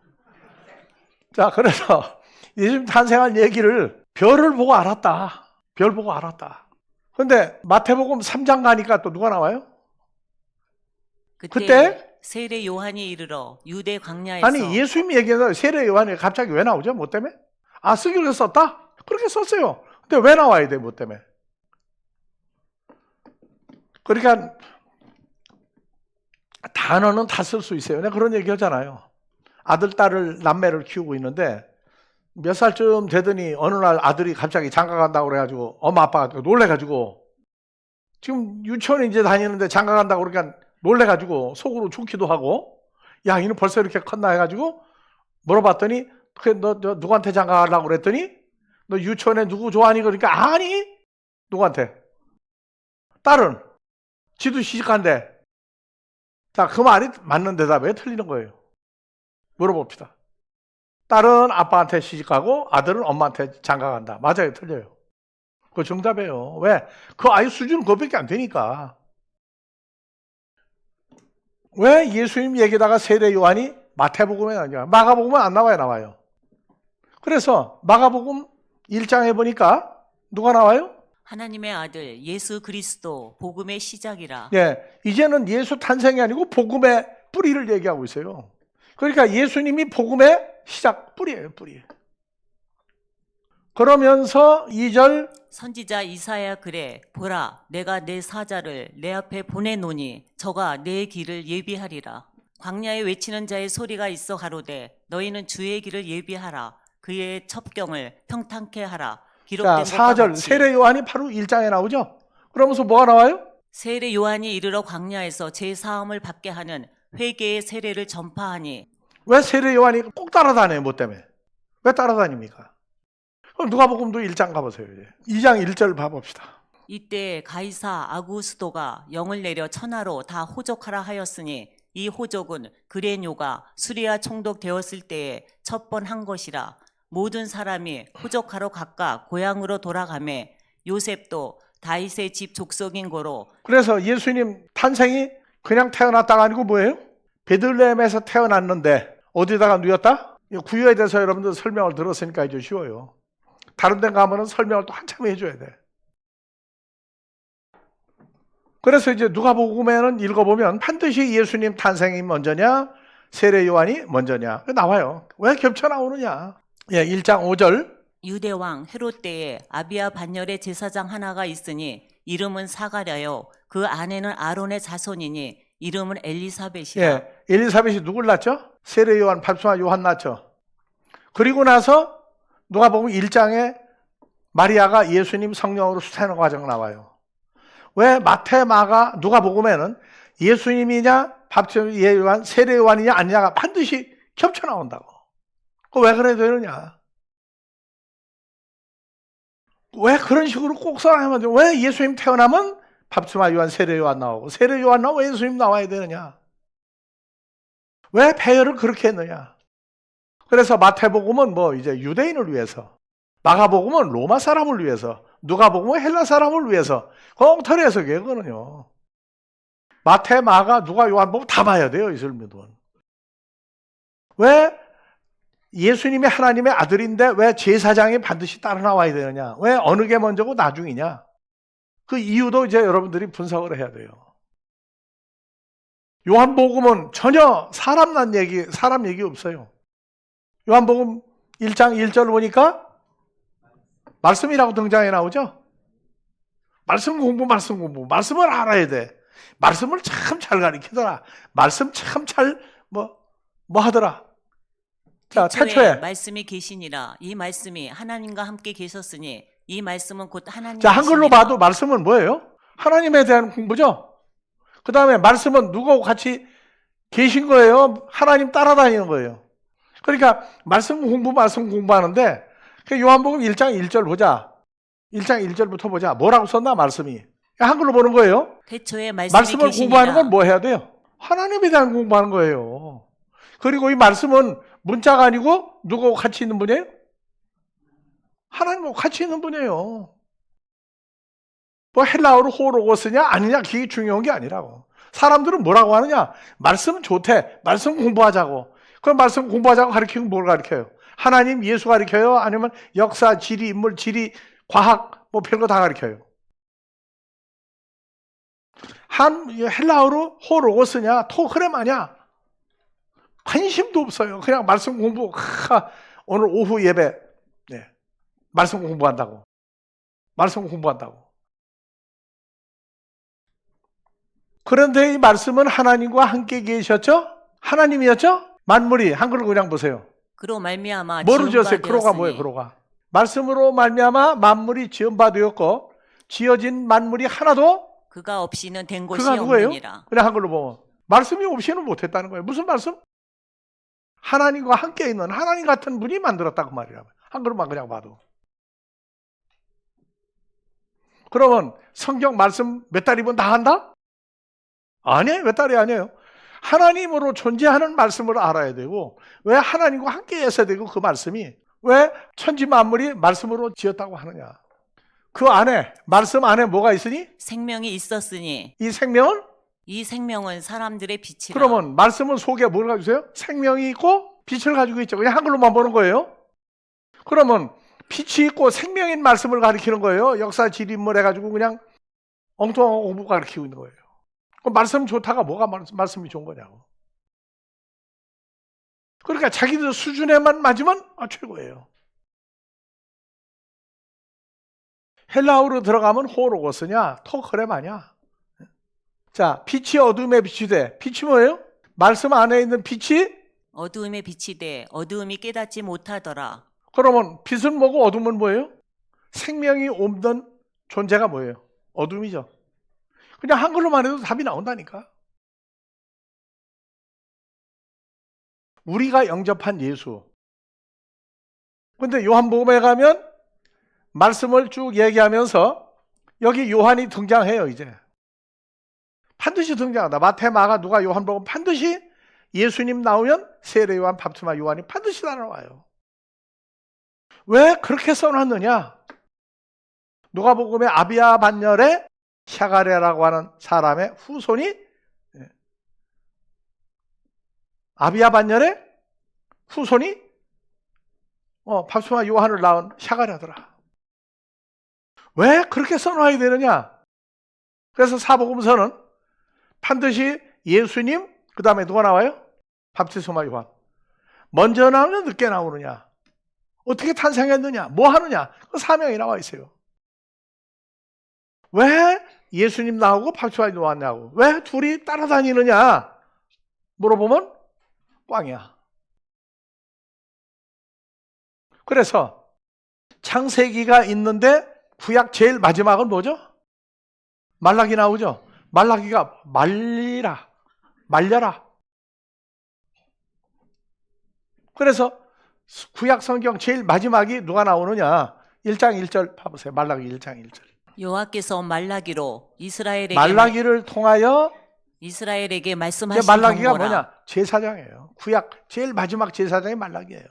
자, 그래서 예수님 탄생한 얘기를 별을 보고 알았다. 별 보고 알았다. 근데 마태복음 3장 가니까 또 누가 나와요? 그때 세례 요한이 이르러 유대 광야에서 아니 예수님이 얘기해서 세례 요한이 갑자기 왜 나오죠? 뭐 때문에? 아, 쓰기로 썼다? 그렇게 썼어요. 근데 왜 나와야 돼? 뭐 때문에? 그러니까 단어는 다 쓸 수 있어요. 내가 그런 얘기 하잖아요. 아들, 딸을, 남매를 키우고 있는데 몇 살쯤 되더니 어느 날 아들이 갑자기 장가 간다고 그래가지고 엄마 아빠가 놀래가지고 지금 유치원에 이제 다니는데 장가 간다고 그러니까 놀래가지고 속으로 좋기도 하고 야, 이는 벌써 이렇게 컸나 해가지고 물어봤더니 너 누구한테 장가 가려고 그랬더니 너 유치원에 누구 좋아하니? 그러니까 아니 누구한테? 딸은 지도 시집간대. 자, 그 말이 맞는 대답에 틀리는 거예요. 물어봅시다. 딸은 아빠한테 시집가고 아들은 엄마한테 장가간다. 맞아요, 틀려요? 그거 정답이에요. 왜? 그 아이 수준은 그것밖에 안 되니까. 왜 예수님 얘기다가 세례 요한이 마태복음에 나오냐? 마가복음은 안 나와요, 나와요. 그래서 마가복음 1장에 보니까 누가 나와요? 하나님의 아들 예수 그리스도 복음의 시작이라. 예, 이제는 예수 탄생이 아니고 복음의 뿌리를 얘기하고 있어요. 그러니까 예수님이 복음의 시작, 뿌리예요, 뿌리. 그러면서 2절 선지자 이사야 그래 보라 내가 내 사자를 내 앞에 보내노니 저가 내 길을 예비하리라. 광야에 외치는 자의 소리가 있어 가로되 너희는 주의 길을 예비하라. 그의 첩경을 평탄케 하라. 기록된 자, 것과 4절 같이. 세례 요한이 바로 1장에 나오죠. 그러면서 뭐가 나와요? 세례 요한이 이르러 광야에서 제 사함을 받게 하는 회개의 세례를 전파하니. 왜 세례 요한이 꼭 따라다녀요? 뭐 때문에? 왜 따라다닙니까? 그럼 누가복음도 1장 가보세요. 이제. 2장 1절 봐봅시다. 이때 가이사 아구스도가 영을 내려 천하로 다 호적하라 하였으니 이 호적은 그레뇨가 수리아 총독 되었을 때에 첫 번 한 것이라. 모든 사람이 호적하러 각각 고향으로 돌아가매 요셉도 다윗의 집 족속인 거로. 그래서 예수님 탄생이 그냥 태어났다가 아니고 뭐예요? 베들레헴에서 태어났는데 어디다가 누웠다? 구유에 대해서 여러분들 설명을 들었으니까 이제 쉬워요. 다른 데 가면은 설명을 또 한참 해줘야 돼. 그래서 이제 누가복음에는 읽어보면 반드시 예수님 탄생이 먼저냐 세례 요한이 먼저냐 나와요. 왜 겹쳐 나오느냐. 예, 1장 5절 유대왕 헤롯 때에 아비야 반열의 제사장 하나가 있으니 이름은 사가랴요 그 아내는 아론의 자손이니 이름은 엘리사벳이라. 예, 엘리사벳이 누굴 낳죠? 세례 요한, 밥수마 요한 낳죠. 그리고 나서 누가복음 1장에 마리아가 예수님 성령으로 수태하는 과정 나와요. 왜 마태, 마가, 누가복음에는 예수님이냐, 밥수마 요한, 세례 요한이냐 아니냐가 반드시 겹쳐 나온다고. 왜 그래야 되느냐? 왜 그런 식으로 꼭 써야만 돼? 왜 예수님 태어나면 밥수마 요한, 세례 요한 나오고 세례 요한 나오고 왜 예수님 나와야 되느냐? 왜 배열을 그렇게 했느냐? 그래서 마태복음은 뭐 이제 유대인을 위해서, 마가복음은 로마 사람을 위해서, 누가복음은 헬라 사람을 위해서 공통의 해석이에요, 그거는요. 마태, 마가, 누가, 요한복음 다 봐야 돼요, 이 설명은. 왜 예수님이 하나님의 아들인데 왜 제사장이 반드시 따라 나와야 되느냐? 왜 어느 게 먼저고 나중이냐? 그 이유도 이제 여러분들이 분석을 해야 돼요. 요한복음은 전혀 사람 얘기 없어요. 요한복음 1장 1절 보니까 말씀이라고 등장해 나오죠? 말씀 공부. 말씀을 알아야 돼. 말씀을 참 잘 가르치더라. 말씀 참 잘 뭐 하더라. 자, 태초에 말씀이 계시니라. 이 말씀이 하나님과 함께 계셨으니 이 말씀은 곧 하나님. 자, 한글로 봐도 말씀은 뭐예요? 하나님에 대한 공부죠. 그 다음에 말씀은 누구하고 같이 계신 거예요? 하나님 따라다니는 거예요. 그러니까 말씀 공부하는데 요한복음 1장 1절 보자. 1장 1절부터 보자. 뭐라고 썼나 말씀이. 한글로 보는 거예요. 태초에 말씀을 공부하는 건 뭐 해야 돼요? 하나님에 대한 공부하는 거예요. 그리고 이 말씀은 문자가 아니고 누구하고 같이 있는 분이에요? 하나님하고 같이 있는 분이에요. 뭐 헬라어로 호로고스냐 아니냐 그게 중요한 게 아니라고. 사람들은 뭐라고 하느냐? 말씀 좋대. 말씀 공부하자고. 그럼 말씀 공부하자고 가르치면 뭘 가르쳐요? 하나님, 예수 가르쳐요? 아니면 역사, 지리, 인물, 지리, 과학 뭐 별거 다 가르쳐요. 헬라어로 호로고스냐 토크레마냐 관심도 없어요. 그냥 말씀 공부. 오늘 오후 예배 말씀 공부한다고. 말씀 공부한다고. 그런데 이 말씀은 하나님과 함께 계셨죠? 하나님이었죠? 만물이 한글로 그냥 보세요. 그로 말미암아 뭐로 지었어요? 지은 바 그로가 되었으니 뭐예요? 그로가 말씀으로 말미암아 만물이 지은 바 되었고 지어진 만물이 하나도 그가 없이는 된 것이 그가 누구예요? 없느니라. 그냥 한글로 보면 말씀이 없이는 못했다는 거예요. 무슨 말씀? 하나님과 함께 있는 하나님 같은 분이 만들었다고 말이라고요. 한글로만 그냥 봐도. 그러면 성경 말씀 몇 달이면 다 한다? 아니에요. 몇 달이 아니에요. 하나님으로 존재하는 말씀을 알아야 되고 왜 하나님과 함께 있어야 되고 그 말씀이 왜 천지 만물이 말씀으로 지었다고 하느냐. 그 안에 말씀 안에 뭐가 있으니? 생명이 있었으니 이 생명은? 이 생명은 사람들의 빛이라. 그러면 말씀은 속에 뭘 가지고 있어요? 생명이 있고 빛을 가지고 있죠. 그냥 한글로만 보는 거예요. 그러면 빛이 있고 생명인 말씀을 가리키는 거예요. 역사 지리인물 해가지고 그냥 엉뚱한 공부 가르치고 있는 거예요. 그럼 말씀 좋다가 뭐가 말씀이 좋은 거냐고. 그러니까 자기들 수준에만 맞으면 최고예요. 헬라어로 들어가면 호로고스냐 토크레마냐. 자, 빛이 어둠에 빛이 돼. 빛이 뭐예요? 말씀 안에 있는 빛이 어두움의 빛이 돼 어두움이 깨닫지 못하더라. 그러면 빛은 뭐고 어둠은 뭐예요? 생명이 없는 존재가 뭐예요? 어둠이죠. 그냥 한글로만 해도 답이 나온다니까. 우리가 영접한 예수. 근데 요한복음에 가면 말씀을 쭉 얘기하면서 여기 요한이 등장해요. 이제 반드시 등장한다. 마태, 마가, 누가, 요한복음 반드시 예수님 나오면 세례 요한, 밥티마 요한이 반드시 다 나와요. 왜 그렇게 써놨느냐? 누가복음의 아비야 반열에 샤가랴라고 하는 사람의 후손이 아비야 반열의 후손이 밥티마 요한을 낳은 샤가랴더라. 왜 그렇게 써놔야 되느냐? 그래서 사복음서는 반드시 예수님 그 다음에 누가 나와요? 밥티스마 요한. 먼저 나오느냐 늦게 나오느냐? 어떻게 탄생했느냐? 뭐 하느냐? 그 사명이 나와 있어요. 왜 예수님 나오고 밥티스마 요한 나오고 왜 둘이 따라다니느냐? 물어보면 꽝이야. 그래서 창세기가 있는데 구약 제일 마지막은 뭐죠? 말라기 나오죠? 말라기가 말려라. 그래서 구약 성경 제일 마지막이 누가 나오느냐? 1장 1절 봐보세요. 말라기 1장 1절. 여호와께서 말라기로 말라기를 통하여 이스라엘에게 말씀하신 말라기가 경고라. 뭐냐? 제사장이에요. 구약 제일 마지막 제사장이 말라기예요.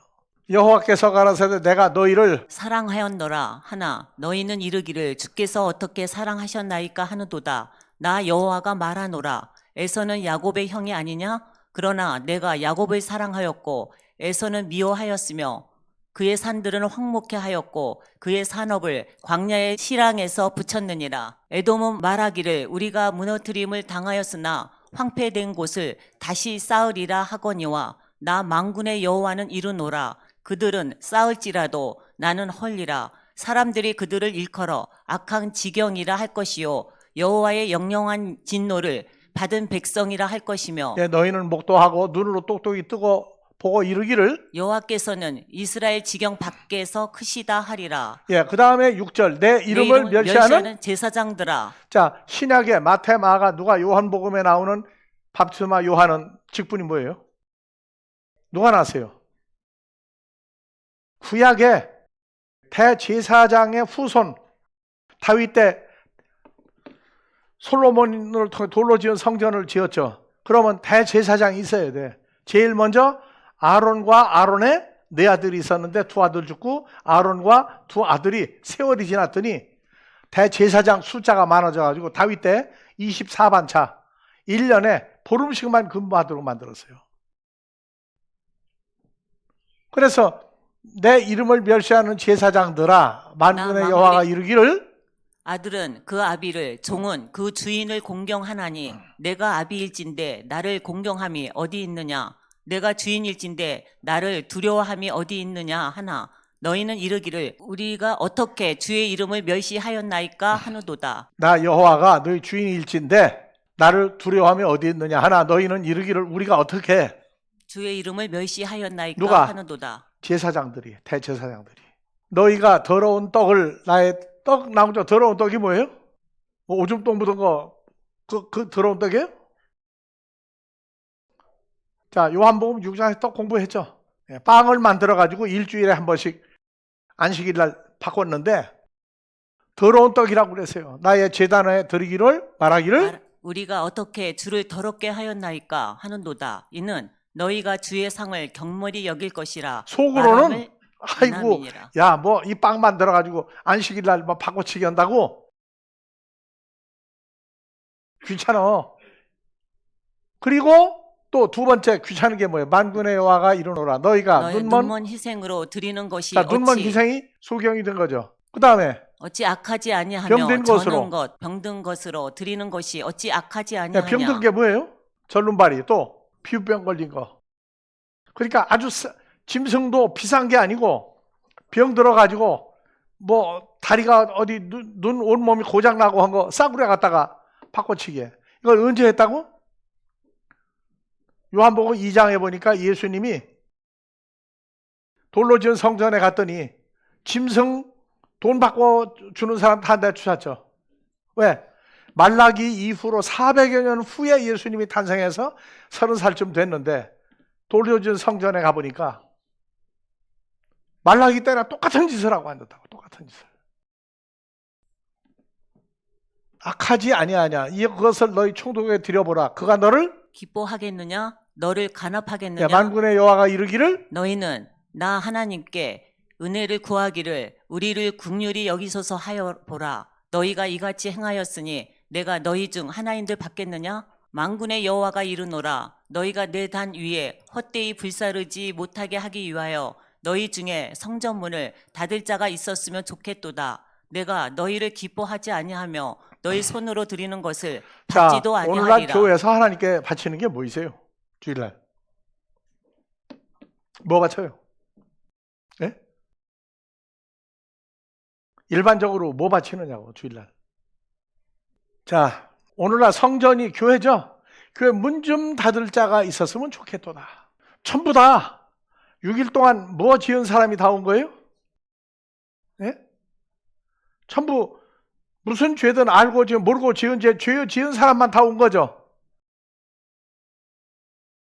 여호와께서 가라사대 내가 너희를 사랑하였노라 하나 너희는 이르기를 주께서 어떻게 사랑하셨나이까 하는도다. 나 여호와가 말하노라. 에서는 야곱의 형이 아니냐? 그러나 내가 야곱을 사랑하였고 에서는 미워하였으며 그의 산들은 황목해 하였고 그의 산업을 광야의 시랑에서 붙였느니라. 에돔은 말하기를 우리가 무너뜨림을 당하였으나 황폐된 곳을 다시 쌓으리라 하거니와 나 만군의 여호와는 이르노라. 그들은 쌓을지라도 나는 헐리라. 사람들이 그들을 일컬어 악한 지경이라 할 것이요 여호와의 영영한 진노를 받은 백성이라 할 것이며 너희는 목도하고 눈으로 똑똑히 뜨고 보고 이르기를 여호와께서는 이스라엘 지경 밖에서 크시다 하리라. 그 다음에 6절 내 내 이름을 멸시하는 제사장들아. 자, 신약에 마태, 마가, 누가, 요한복음에 나오는 밥티스마 요한은 직분이 뭐예요? 누가 나세요? 구약의 대제사장의 후손 다윗 때 솔로몬을 통해 돌로 지은 성전을 지었죠. 그러면 대제사장이 있어야 돼. 제일 먼저 아론과 아론의 네 아들이 있었는데 두 아들 죽고 아론과 두 아들이 세월이 지났더니 대제사장 숫자가 많아져가지고 다윗 때 24반차 1년에 보름씩만 근무하도록 만들었어요. 그래서 내 이름을 멸시하는 제사장들아 만군의 여호와가 이르기를 아들은 그 아비를 종은 그 주인을 공경하나니 내가 아비일진데 나를 공경함이 어디 있느냐 내가 주인일진데 나를 두려워함이 어디 있느냐 하나 너희는 이르기를 우리가 어떻게 주의 이름을 멸시하였나이까 하노도다. 나 여호와가 너희 주인일진데 나를 두려워함이 어디 있느냐 하나 너희는 이르기를 우리가 어떻게 주의 이름을 멸시하였나이까 누가? 하노도다. 제사장들이 대제사장들이 너희가 더러운 떡을 나의 떡 나오죠. 더러운 떡이 뭐예요? 뭐 오줌똥 묻은 거 그 더러운 떡이에요? 자, 요한복음 6장에서 떡 공부했죠. 빵을 만들어 가지고 일주일에 한 번씩 안식일 날 바꿨는데 더러운 떡이라고 그랬어요. 나의 제단에 드리기를 말하기를 우리가 어떻게 주를 더럽게 하였나이까 하는도다. 이는 너희가 주의 상을 경멀히 여길 것이라. 속으로는 아이고 아이고 야 뭐 이 빵 만들어 가지고 안식일 날 뭐 바꿔치기 한다고 귀찮아. 그리고 또 두 번째 귀찮은 게 뭐예요? 만군의 여호와가 이르노라 너희가 눈먼 희생으로 드리는 것이 자, 눈먼 어찌 희생이 소경이 된 거죠. 그 다음에 어찌 악하지 아니하며 병든 것으로. 저는 것 병든 것으로 드리는 것이 어찌 악하지 아니하냐. 병든 게 뭐예요? 절름발이 또 피부병 걸린 거. 그러니까 아주 짐승도 비싼 게 아니고 병 들어가지고 뭐 다리가 어디 눈 온몸이 고장 나고 한 거 싸구려 갖다가 바꿔치기. 이걸 언제 했다고? 요한복음 2장에 보니까 예수님이 돌로 지은 성전에 갔더니 짐승 돈 바꿔 주는 사람 다 내쫓았죠. 왜? 말라기 이후로 400여 년 후에 예수님이 탄생해서 30살쯤 됐는데 돌로 지은 성전에 가보니까 말라기 때나 똑같은 짓을 하고 앉았다고. 똑같은 짓을. 악하지 아니하냐. 이것을 너희 총독에게 드려보라. 그가 너를 기뻐하겠느냐 너를 간합하겠느냐. 만군의 여호와가 이르기를 너희는 나 하나님께 은혜를 구하기를 우리를 긍휼히 여기소서 하여 보라. 너희가 이같이 행하였으니 내가 너희 중 하나인들 받겠느냐. 만군의 여호와가 이르노라. 너희가 내 단 위에 헛되이 불사르지 못하게 하기 위하여 너희 중에 성전문을 닫을 자가 있었으면 좋겠도다. 내가 너희를 기뻐하지 아니하며 너희 손으로 드리는 것을 자, 받지도 오늘날 아니하리라. 교회에서 하나님께 바치는 게 뭐이세요? 주일날 뭐 바쳐요? 예? 일반적으로 뭐 바치느냐고 주일날. 자, 오늘날 성전이 교회죠? 교회 문 좀 닫을 자가 있었으면 좋겠도다. 전부 다 6일 동안 뭐 지은 사람이 다 온 거예요? 예? 전부 무슨 죄든 알고 지은 모르고 지은 죄 지은 사람만 다 온 거죠.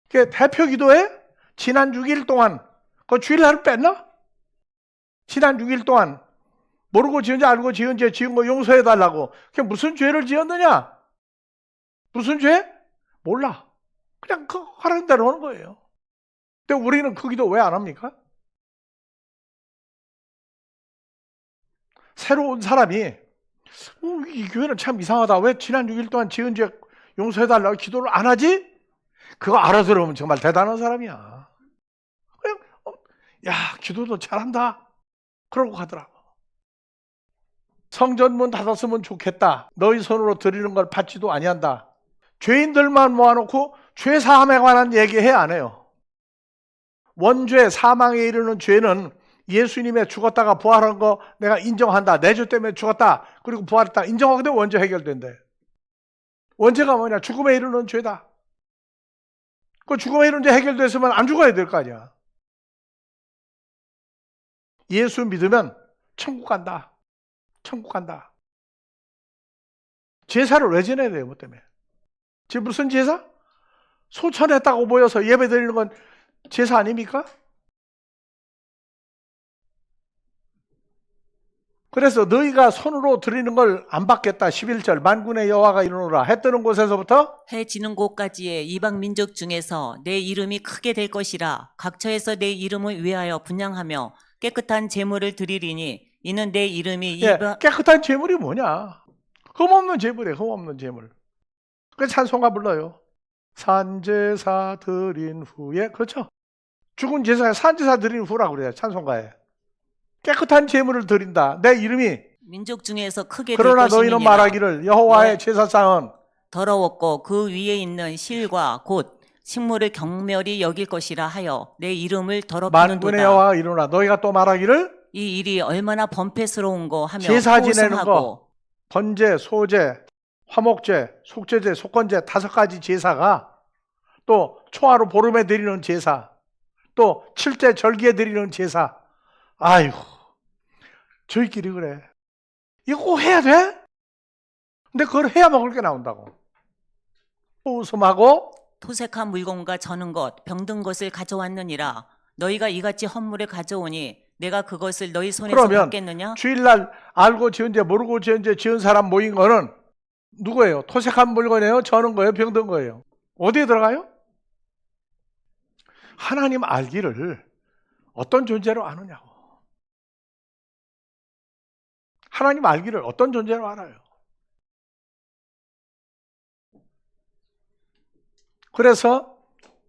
그 대표 기도회 지난 6일 동안 그 주일날을 뺐나? 지난 6일 동안 모르고 지은 죄 알고 지은 죄 지은 거 용서해 달라고. 그게 무슨 죄를 지었느냐? 무슨 죄? 몰라. 그냥 그 하라는 대로 하는 거예요. 근데 우리는 그 기도 왜 안 합니까? 새로 온 사람이 이 교회는 참 이상하다. 왜 지난 6일 동안 지은 죄 용서해 달라고 기도를 안 하지? 그거 알아들으면 정말 대단한 사람이야. 그냥 야 기도도 잘한다. 그러고 가더라고. 성전문 닫았으면 좋겠다. 너희 손으로 드리는 걸 받지도 아니한다. 죄인들만 모아놓고 죄사함에 관한 얘기해 안 해요. 원죄 사망에 이르는 죄는 예수님의 죽었다가 부활한 거 내가 인정한다. 내 죄 때문에 죽었다. 그리고 부활했다. 인정하게 되면 원죄 해결된대. 원죄가 뭐냐? 죽음에 이르는 죄다. 그 죽음에 이르는 죄 해결됐으면 안 죽어야 될 거 아니야. 예수 믿으면 천국 간다. 천국 간다. 제사를 왜 지내야 돼요? 뭐 때문에? 지금 무슨 제사? 소천했다고 모여서 예배 드리는 건 제사 아닙니까? 그래서 너희가 손으로 드리는 걸 안 받겠다. 11절 만군의 여호와가 이르노라. 해 뜨는 곳에서부터 해 지는 곳까지의 이방 민족 중에서 내 이름이 크게 될 것이라. 각처에서 내 이름을 위하여 분향하며 깨끗한 제물을 드리리니 이는 내 이름이 예, 이방 깨끗한 제물이 뭐냐? 흠없는 제물이에요. 흠없는 제물. 그래서 찬송가 불러요. 산제사 드린 후에, 그렇죠? 죽은 제사 산제사 드린 후라고 그래요. 찬송가에. 깨끗한 제물을 드린다. 내 이름이. 민족 중에서 크게 될 그러나 너희는 것이니라. 말하기를 여호와의 네. 제사장은 더러웠고 그 위에 있는 실과 곧 식물을 경멸히 여길 것이라 하여 내 이름을 만군의 더럽히는도다. 여호와가 이르노라. 너희가 또 말하기를 이 일이 얼마나 범패스러운고 하며 제사 지내는 호송하고 거, 번제, 소제, 화목제, 속죄제, 속건제 5가지 제사가 또 초하루 보름에 드리는 제사, 또 칠제 절기에 드리는 제사. 아이고, 저희끼리 그래. 이거 꼭 해야 돼? 근데 그걸 해야 먹을 게 나온다고. 웃음하고 토색한 물건과 저는 것, 병든 것을 가져왔느니라. 너희가 이같이 헌물을 가져오니 내가 그것을 너희 손에서 그러면 받겠느냐? 주일날 알고 지은 죄 모르고 지은 죄 지은 사람 모인 거는 누구예요? 토색한 물건이에요? 저는 거예요? 병든 거예요? 어디에 들어가요? 하나님 알기를 어떤 존재로 아느냐고. 하나님 알기를 어떤 존재로 알아요. 그래서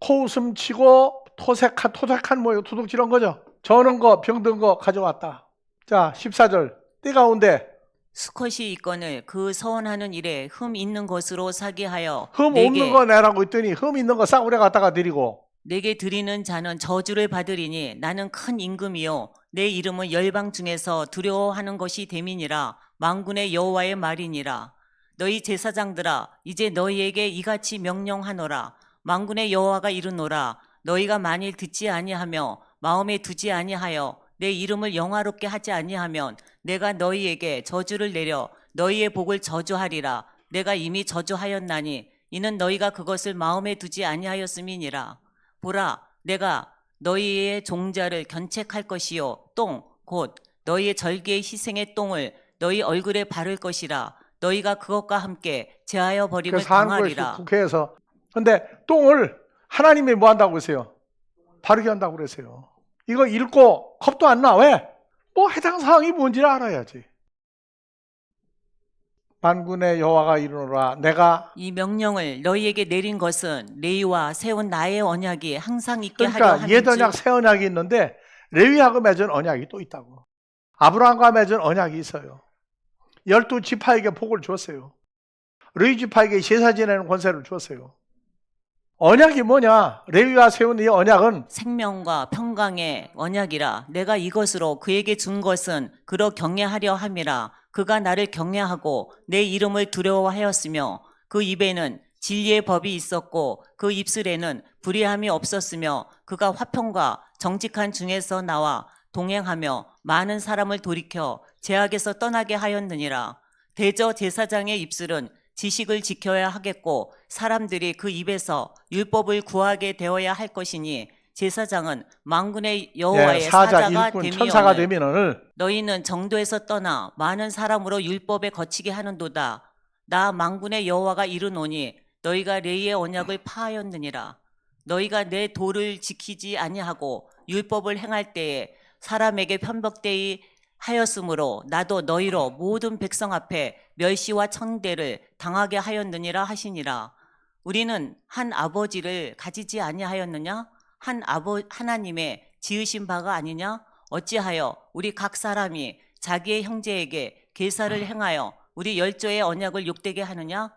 코웃음 치고 토색한 뭐예요? 도둑질한 거죠. 저는 거, 병든 거 가져왔다. 자, 14절. 띠 가운데 수컷이 있거늘 그 서원하는 일에 흠 있는 것으로 사기하여 흠 없는 거 내라고 했더니 흠 있는 거 싸구려 갖다가 드리고, 내게 드리는 자는 저주를 받으리니 나는 큰 임금이요 내 이름은 열방 중에서 두려워하는 것이 됨이니라. 만군의 여호와의 말이니라. 너희 제사장들아 이제 너희에게 이같이 명령하노라. 만군의 여호와가 이르노라. 너희가 만일 듣지 아니하며 마음에 두지 아니하여 내 이름을 영화롭게 하지 아니하면 내가 너희에게 저주를 내려 너희의 복을 저주하리라. 내가 이미 저주하였나니 이는 너희가 그것을 마음에 두지 아니하였음이니라. 보라, 내가 너희의 종자를 견책할 것이요 똥 곧 너희의 절기의 희생의 똥을 너희 얼굴에 바를 것이라. 너희가 그것과 함께 제하여 버림을 그래서 하는 거예요, 당하리라. 국회에서. 근데 똥을 하나님이 뭐 한다고 그러세요? 바르게 한다고 그러세요. 이거 읽고 겁도 안 나. 왜? 뭐 해당 사항이 뭔지를 알아야지. 만군의 여호와가 이르노라. 내가 이 명령을 너희에게 내린 것은 레위와 세운 나의 언약이 항상 있게 하려 그러니까 옛 함인즉 언약 새 언약이 있는데 레위하고 맺은 언약이 또 있다고. 아브라함과 맺은 언약이 있어요. 12지파에게 복을 주었어요. 레위 지파에게 제사 지내는 권세를 주었어요. 언약이 뭐냐? 레위와 세운 이 언약은 생명과 평강의 언약이라. 내가 이것으로 그에게 준 것은 그로 경외하려 함이라. 그가 나를 경외하고 내 이름을 두려워하였으며 그 입에는 진리의 법이 있었고 그 입술에는 불의함이 없었으며 그가 화평과 정직한 중에서 나와 동행하며 많은 사람을 돌이켜 죄악에서 떠나게 하였느니라. 대저 제사장의 입술은 지식을 지켜야 하겠고 사람들이 그 입에서 율법을 구하게 되어야 할 것이니 제사장은 만군의 여호와의 사자, 사자가 일꾼, 천사가 되면은 너희는 정도에서 떠나 많은 사람으로 율법에 거치게 하는도다. 나 만군의 여호와가 이르노니 너희가 레위의 언약을 파하였느니라. 너희가 내 도를 지키지 아니하고 율법을 행할 때에 사람에게 편법되이 하였으므로 나도 너희로 모든 백성 앞에 멸시와 청대를 당하게 하였느니라 하시니라. 우리는 한 아버지를 가지지 아니하였느냐? 하나님의 지으신 바가 아니냐? 어찌하여 우리 각 사람이 자기의 형제에게 계사를 행하여 우리 열조의 언약을 욕되게 하느냐?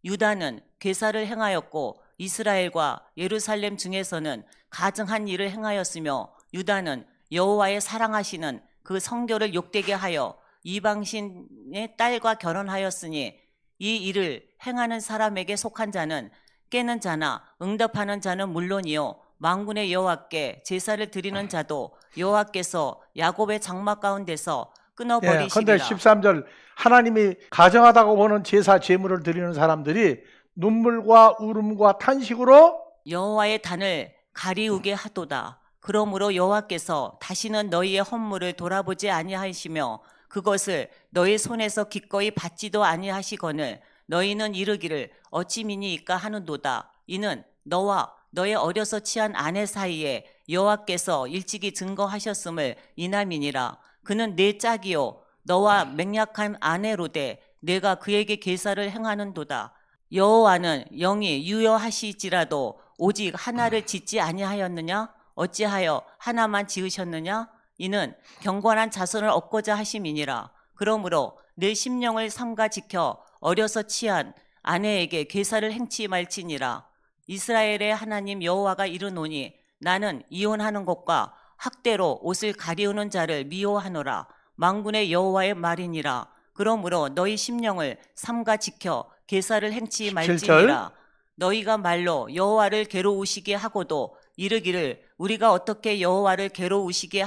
유다는 계사를 행하였고 이스라엘과 예루살렘 중에서는 가증한 일을 행하였으며 유다는 여호와의 사랑하시는 그 성교를 욕되게 하여 이방신의 딸과 결혼하였으니 이 일을 행하는 사람에게 속한 자는 깨는 자나 응답하는 자는 물론이요 만군의 여호와께 제사를 드리는 자도 여호와께서 야곱의 장막 가운데서 그런데 끊어버리시리라. 13절 하나님이 가정하다고 보는 제사 제물을 드리는 사람들이 눈물과 울음과 탄식으로 여호와의 단을 가리우게 하도다. 그러므로 여호와께서 다시는 너희의 헌물을 돌아보지 아니하시며 그 그것을 너희 손에서 기꺼이 받지도 아니하시거늘 너희는 이르기를 어찌 미니이까 하는도다. 이는 너와 너의 어려서 취한 아내 사이에 여호와께서 일찍이 증거하셨음을 인함이니라. 그는 내 짝이요 너와 맹약한 아내로되 내가 그에게 계사를 행하는도다. 여호와는 영이 유효하시지라도 오직 하나를 짓지 아니하였느냐? 어찌하여 하나만 지으셨느냐? 이는 경건한 자손을 얻고자 하심이니라. 그러므로 내 심령을 삼가 지켜 어려서 취한 아내에게 계사를 행치 말지니라. 이스라엘의 하나님 여호와가 이르노니 나는 이혼하는 것과 학대로 옷을 가리우는 자를 미워하노라. 만군의 여호와의 말이니라. 그러므로 너희 심령을 삼가 지켜 계사를 행치 17절. 말지니라. 너희가 말로 여호와를 괴로우시게 하고도 이르기를 우리가 어떻게 여호와를 괴로우시게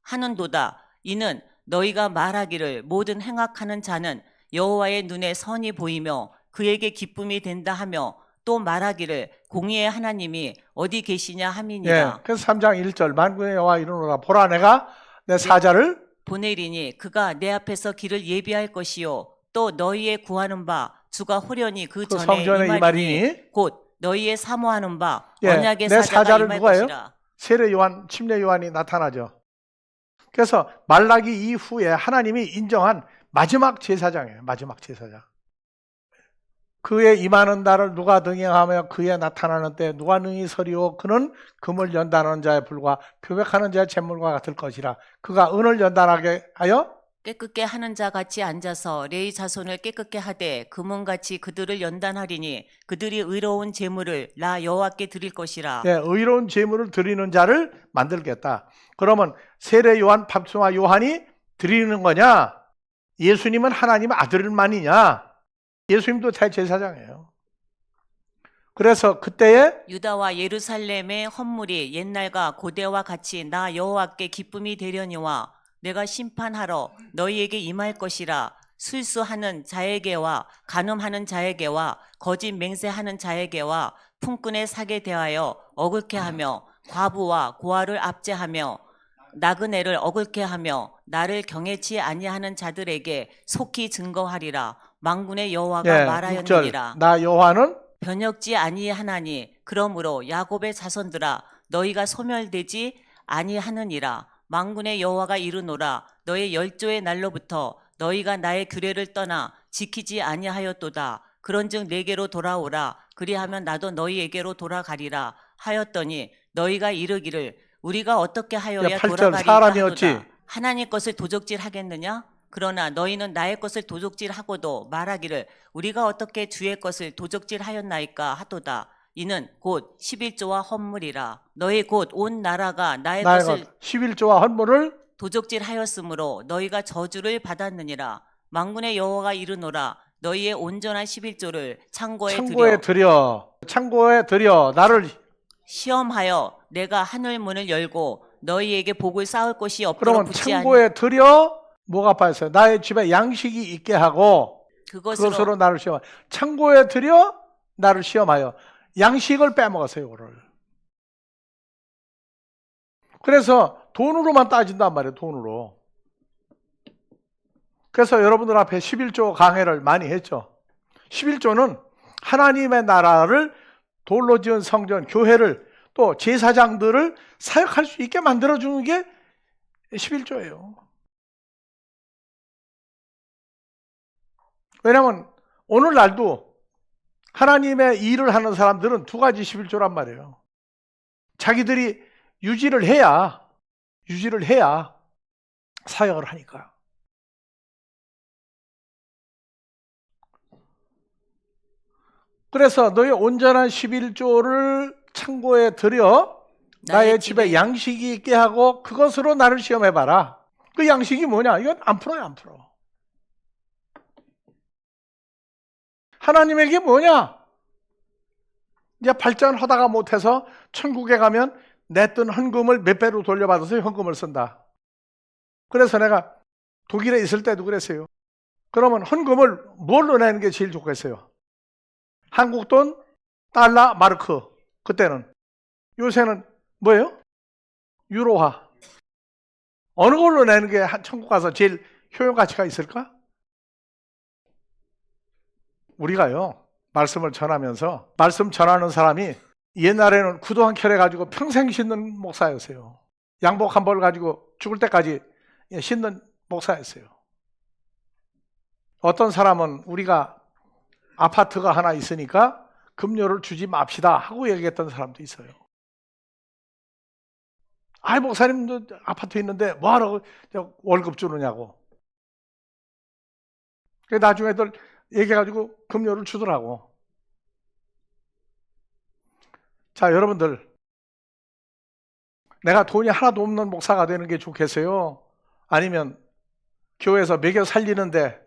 하는도다. 이는 너희가 말하기를 모든 행악하는 자는 여호와의 눈에 선이 보이며 그에게 기쁨이 된다 하며 또 말하기를 공의의 하나님이 어디 계시냐 예, 함이니라. 그래서 3장 1절 만군의 여호와 이르노라 보라 내가 내 사자를 보내리니 그가 내 앞에서 길을 예비할 것이요 또 너희의 구하는 바 주가 호련히 그 전에 성전에 임하리니 임하리니 곧 너희의 사모하는 바 예, 언약의 내 사자가 사자를 임할 누가요? 것이라. 세례 요한, 침례 요한이 나타나죠. 그래서 말라기 이후에 하나님이 인정한 마지막 제사장이에요. 마지막 제사장. 그에 임하는 날을 누가 등행하며 그에 나타나는 때 누가 능히 서리오 그는 금을 연단하는 자에 불과 표백하는 자의 잿물과 같을 것이라. 그가 은을 연단하게 하여 깨끗게 하는 자 같이 앉아서 레위 자손을 깨끗게 하되 금은같이 그들을 연단하리니 그들이 의로운 제물을 나 여호와께 드릴 것이라. 예, 의로운 제물을 드리는 자를 만들겠다. 그러면 세례 요한, 밥수마 요한이 드리는 거냐? 예수님은 하나님의 아들만이냐? 예수님도 대제사장이에요. 그래서 그때에 유다와 예루살렘의 헌물이 옛날과 고대와 같이 나 여호와께 기쁨이 되려니와 내가 심판하러 너희에게 임할 것이라. 술수하는 자에게와 간음하는 자에게와 거짓 맹세하는 자에게와 품꾼의 사게 대하여 억울케 하며 과부와 고아를 압제하며 나그네를 억울케 하며 나를 경외치 아니하는 자들에게 속히 증거하리라. 만군의 여호와가 예, 말하였느니라. 6절 나 여호와는 변혁지 아니하나니 그러므로 야곱의 자손들아 너희가 소멸되지 아니하느니라. 만군의 여호와가 이르노라. 너의 열조의 날로부터 너희가 나의 규례를 떠나 지키지 아니하였도다. 그런즉 내게로 돌아오라. 그리하면 나도 너희에게로 돌아가리라 하였더니 너희가 이르기를 우리가 어떻게 하여야 8절 돌아가리까 사람이었지. 하도다. 하나님 것을 도적질 하겠느냐? 그러나 너희는 나의 것을 도적질하고도 말하기를 우리가 어떻게 주의 것을 도적질하였나이까 하도다. 이는 곧 11조와 헌물이라. 너희 곧 온 나라가 나의 것을 11조와 헌물을 도적질하였으므로 너희가 저주를 받았느니라. 만군의 여호와가 이르노라. 너희의 온전한 11조를 창고에 들여 창고에 들여 나를. 시험하여 내가 하늘 문을 열고 너희에게 복을 쌓을 것이 없도록 그러면 붙지 아니 창고에 들여 뭐가 빠졌어요? 나의 집에 양식이 있게 하고 그것으로 나를 시험하여. 창고에 들여 나를 시험하여 양식을 빼먹었어요. 이거를. 그래서 돈으로만 따진단 말이에요. 돈으로. 그래서 여러분들 앞에 11조 강해를 많이 했죠. 11조는 하나님의 나라를 돌로 지은 성전, 교회를 또 제사장들을 사역할 수 있게 만들어주는 게 11조예요. 왜냐하면 오늘날도 하나님의 일을 하는 사람들은 두 가지 11조란 말이에요. 자기들이 유지를 해야 사역을 하니까. 그래서 너희 온전한 11조를 창고에 들여 나의 집에 양식이 있게 하고 그것으로 나를 시험해봐라. 그 양식이 뭐냐? 이건 안 풀어요, 안 풀어. 하나님에게 뭐냐? 이제 발전하다가 못해서 천국에 가면 냈던 헌금을 몇 배로 돌려받아서 헌금을 쓴다. 그래서 내가 독일에 있을 때도 그랬어요. 그러면 헌금을 뭘로 내는 게 제일 좋겠어요? 한국 돈, 달러, 마르크. 그때는. 요새는 뭐예요? 유로화. 어느 걸로 내는 게 천국 가서 제일 효용 가치가 있을까? 우리가요, 말씀을 전하면서 말씀 전하는 사람이 옛날에는 구두 한 켤레 가지고 평생 신는 목사였어요. 양복 한 벌 가지고 죽을 때까지 신는 목사였어요. 어떤 사람은 우리가 아파트가 하나 있으니까 급료를 주지 맙시다 하고 얘기했던 사람도 있어요. 아이, 목사님도 아파트 있는데 뭐하러 월급 주느냐고. 나중에들 얘기해가지고 급료를 주더라고. 자, 여러분들, 내가 돈이 하나도 없는 목사가 되는 게 좋겠어요? 아니면 교회에서 먹여 살리는데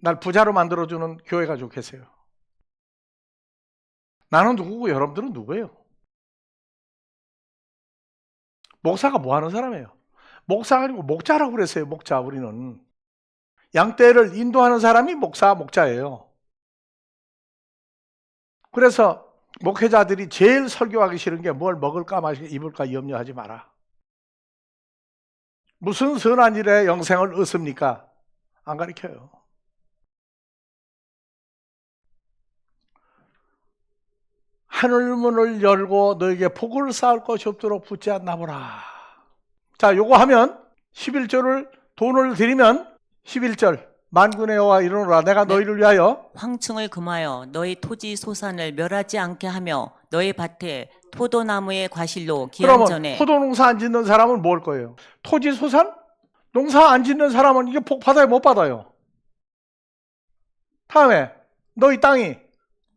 날 부자로 만들어주는 교회가 좋겠어요? 나는 누구고 여러분들은 누구예요? 목사가 뭐 하는 사람이에요? 목사가 아니고 목자라고 그랬어요. 목자. 우리는 양떼를 인도하는 사람이 목자예요. 그래서 목회자들이 제일 설교하기 싫은 게 뭘 먹을까 마실까 입을까 염려하지 마라. 무슨 선한 일에 영생을 얻습니까? 안 가르쳐요. 하늘문을 열고 너에게 복을 쌓을 것이 없도록 붙지 않나 보라. 자, 요거 하면 11절을 돈을 드리면 11절 만군의 여호와 이르노라 내가 너희를 위하여 황충을 금하여 너희 토지 소산을 멸하지 않게 하며 너희 밭에 포도나무의 과실로 기한 그러면 전에 포도 농사 안 짓는 사람은 뭘 거예요? 토지 소산? 농사 안 짓는 사람은 이게 복 받아요, 못 받아요? 다음에 너희 땅이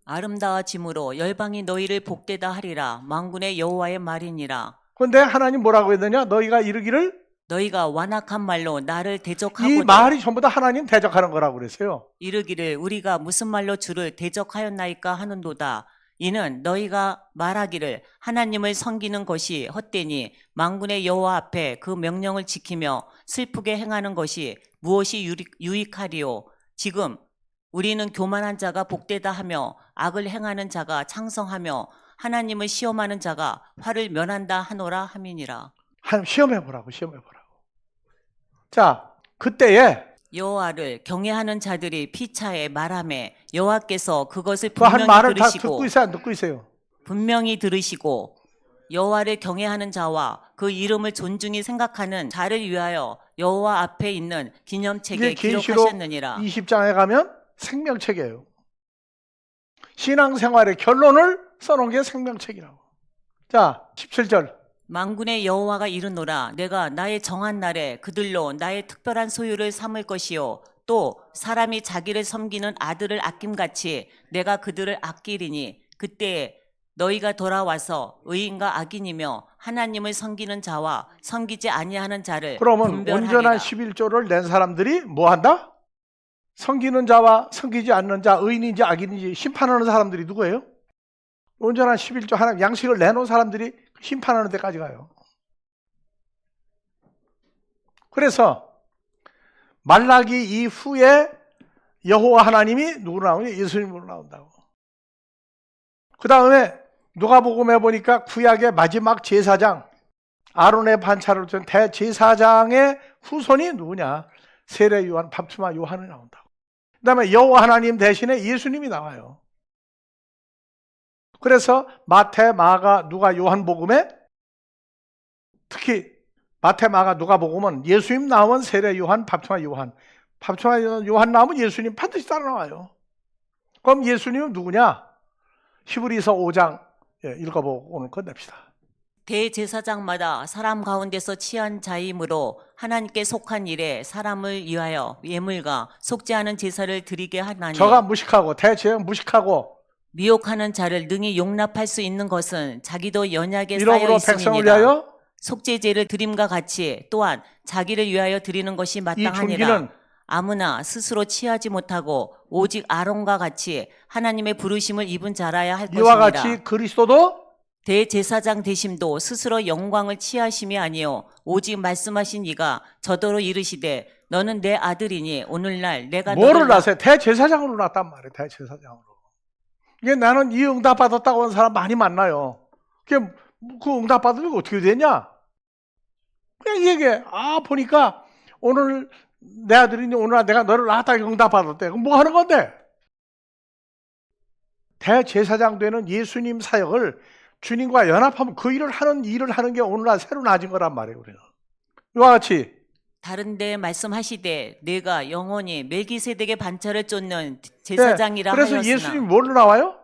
아름다워짐으로 열방이 너희를 복되다 하리라. 만군의 여호와의 말이니라. 근데 하나님 뭐라고 했느냐? 너희가 이르기를 너희가 완악한 말로 나를 이 대적하고 말이 전부 다 하나님 대적하는 거라고 그랬어요. 이르기를 우리가 무슨 말로 주를 대적하였나이까 하는도다. 이는 너희가 말하기를 하나님을 섬기는 것이 헛되니 만군의 여호와 앞에 그 명령을 지키며 슬프게 행하는 것이 무엇이 유익하리요. 지금 우리는 교만한 자가 복되다 하며 악을 행하는 자가 창성하며 하나님을 시험하는 자가 화를 면한다 하노라 함이니라. 하나님 시험해 보라고. 자, 그때에 여호와를 경외하는 자들이 피차에 말하매 여호와께서 그것을 그 한 분명히 말을 다 들으시고 듣고 있어요, 안 듣고 있어요? 분명히 들으시고 여호와를 경외하는 자와 그 이름을 존중히 생각하는 자를 위하여 여호와 앞에 있는 기념책에 이게 계시록 기록하셨느니라. 20장에 가면 생명책이에요. 신앙생활의 결론을 써놓은 게 생명책이라고. 자, 17절. 만군의 여호와가 이르노라 내가 나의 정한 날에 그들로 나의 특별한 소유를 삼을 것이요 또 사람이 자기를 섬기는 아들을 아낌같이 내가 그들을 아끼리니 그때에 너희가 돌아와서 의인과 악인이며 하나님을 섬기는 자와 섬기지 아니하는 자를 그러면 분별하리라. 온전한 11조를 낸 사람들이 뭐 한다? 섬기는 자와 섬기지 않는 자, 의인인지 악인인지 심판하는 사람들이 누구예요? 온전한 11조 하나님 양식을 내놓은 사람들이 심판하는 데까지 가요. 그래서 말라기 이후에 여호와 하나님이 누구로 나오냐? 예수님으로 나온다고. 그 다음에 누가복음에 보니까 구약의 마지막 제사장 아론의 반차를 둔 대제사장의 후손이 누구냐? 세례 요한, 밥투마 요한이 나온다고. 그 다음에 여호와 하나님 대신에 예수님이 나와요. 그래서 마태, 마가, 누가, 요한복음에 특히 마태, 마가, 누가복음은 예수님 나오면 세례 요한, 밥투마 요한, 밥투마 요한 나오면 예수님 반드시 따라 나와요. 그럼 예수님은 누구냐? 히브리서 5장 읽어보고 오늘 끝냅시다. 대제사장마다 사람 가운데서 취한 자이므로 하나님께 속한 일에 사람을 위하여 예물과 속지 않은 제사를 드리게 하나니 저가 무식하고 대제사장 무식하고 미혹하는 자를 능히 용납할 수 있는 것은 자기도 연약에 이러므로 쌓여 백성을 있음이니라. 위하여 속죄제를 드림과 같이 또한 자기를 위하여 드리는 것이 이 마땅하니라. 준기는 아무나 스스로 취하지 못하고 오직 아론과 같이 하나님의 부르심을 입은 자라야 할 이와 것이니라. 같이 그리스도도 대제사장 되심도 스스로 영광을 취하심이 아니요 오직 말씀하신 이가 저더러 이르시되 너는 내 아들이니 오늘날 내가 뭐를 너를 낳았어요? 대제사장으로 낳았단 말이에요. 대제사장으로. 이게 나는 이 응답 받았다고 하는 사람 많이 만나요. 그 응답 받으면 어떻게 되냐? 그냥 얘기해. 보니까 오늘 내 아들이니 오늘 내가 너를 낳았다 응답받았대. 그럼 뭐 하는 건데? 대제사장 되는 예수님 사역을 주님과 연합하면 그 일을 하는 게 오늘날 새로 나아진 거란 말이에요. 우리는 이와 같이 다른데 말씀하시되 내가 영원히 멜기세덱의 반차를 쫓는 제사장이라 그래서 하였으나 예수님 뭘로 나와요?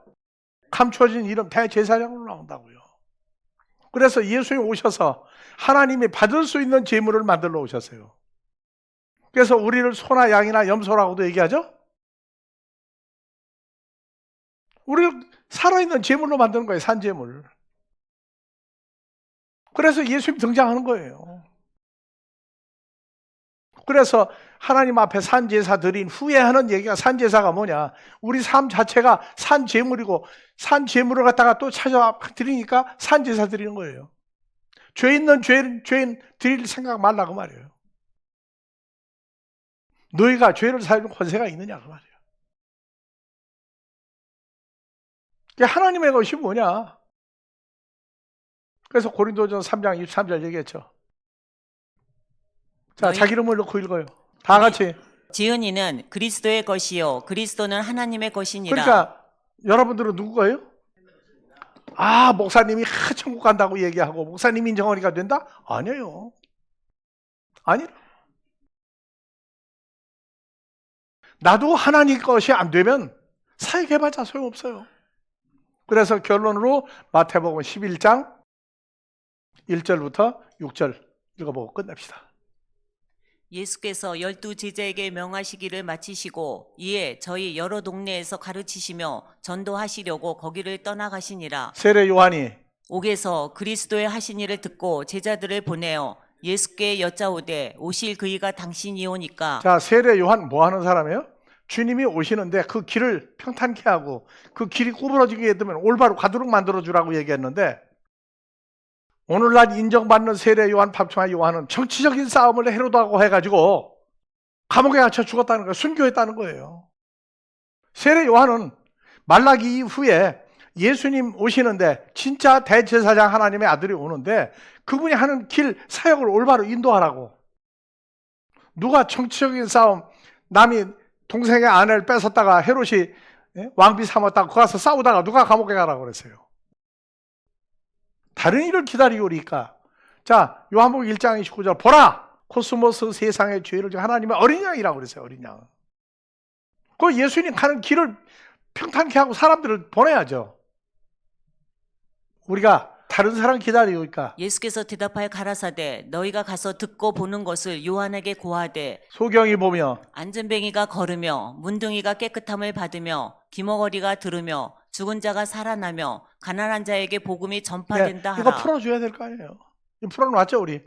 감춰진 이름 대제사장으로 나온다고요. 그래서 예수님 오셔서 하나님이 받을 수 있는 제물을 만들러 오셨어요. 그래서 우리를 소나 양이나 염소라고도 얘기하죠. 우리를 살아있는 제물로 만드는 거예요. 산제물. 그래서 예수님 등장하는 거예요. 그래서 하나님 앞에 산제사 드린 후에 하는 얘기가 산제사가 뭐냐. 우리 삶 자체가 산제물이고 산제물을 갖다가 또 찾아 드리니까 산제사 드리는 거예요. 죄 있는 죄인 드릴 생각 말라고 말이에요. 너희가 죄를 사하는 권세가 있느냐 그 말이에요. 하나님의 것이 뭐냐. 그래서 고린도전 3장 23절 얘기했죠. 자, 자기 이름을 넣고 읽어요. 다 같이. 지은이는 그리스도의 것이요 그리스도는 하나님의 것이니라. 그러니까 여러분들은 누구 거예요? 아, 목사님이 천국 간다고 얘기하고 목사님 인정하니까 된다? 아니에요. 아니. 나도 하나님 것이 안 되면 사역해봤자 소용없어요. 그래서 결론으로 마태복음 11장 1절부터 6절 읽어보고 끝냅시다. 예수께서 12 제자에게 명하시기를 마치시고 이에 저희 여러 동네에서 가르치시며 전도하시려고 거기를 떠나가시니라. 세례 요한이 옥에서 그리스도의 하신 일을 듣고 제자들을 보내어 예수께 여짜오되 오실 그이가 당신이오니까. 자, 세례 요한 뭐 하는 사람이에요? 주님이 오시는데 그 길을 평탄케 하고 그 길이 구부러지게 되면 올바로 가도록 만들어주라고 얘기했는데 오늘날 인정받는 세례 요한, 박충하 요한은 정치적인 싸움을 헤로도하고 해가지고 감옥에 갇혀 죽었다는 거예요. 순교했다는 거예요. 세례 요한은 말라기 이후에 예수님 오시는데 진짜 대제사장 하나님의 아들이 오는데 그분이 하는 길 사역을 올바로 인도하라고. 누가 정치적인 싸움, 남이 동생의 아내를 뺏었다가 헤롯이 왕비 삼았다가 그 가서 싸우다가 누가 감옥에 가라고 그랬어요. 다른 일을 기다리오리까. 자, 요한복음 1장 29절 보라 코스모스 세상의 죄를 지은 하나님의 어린 양이라고 그랬어요. 어린 양. 그 예수님 가는 길을 평탄케 하고 사람들을 보내야죠. 우리가 다른 사람 기다리오니까. 예수께서 대답하여 가라사대 너희가 가서 듣고 보는 것을 요한에게 고하되 소경이 보며 안전뱅이가 걸으며 문둥이가 깨끗함을 받으며 기머거리가 들으며 죽은 자가 살아나며 가난한 자에게 복음이 전파된다 하라. 이거 풀어줘야 될 거 아니에요. 이거 풀어놨죠 우리.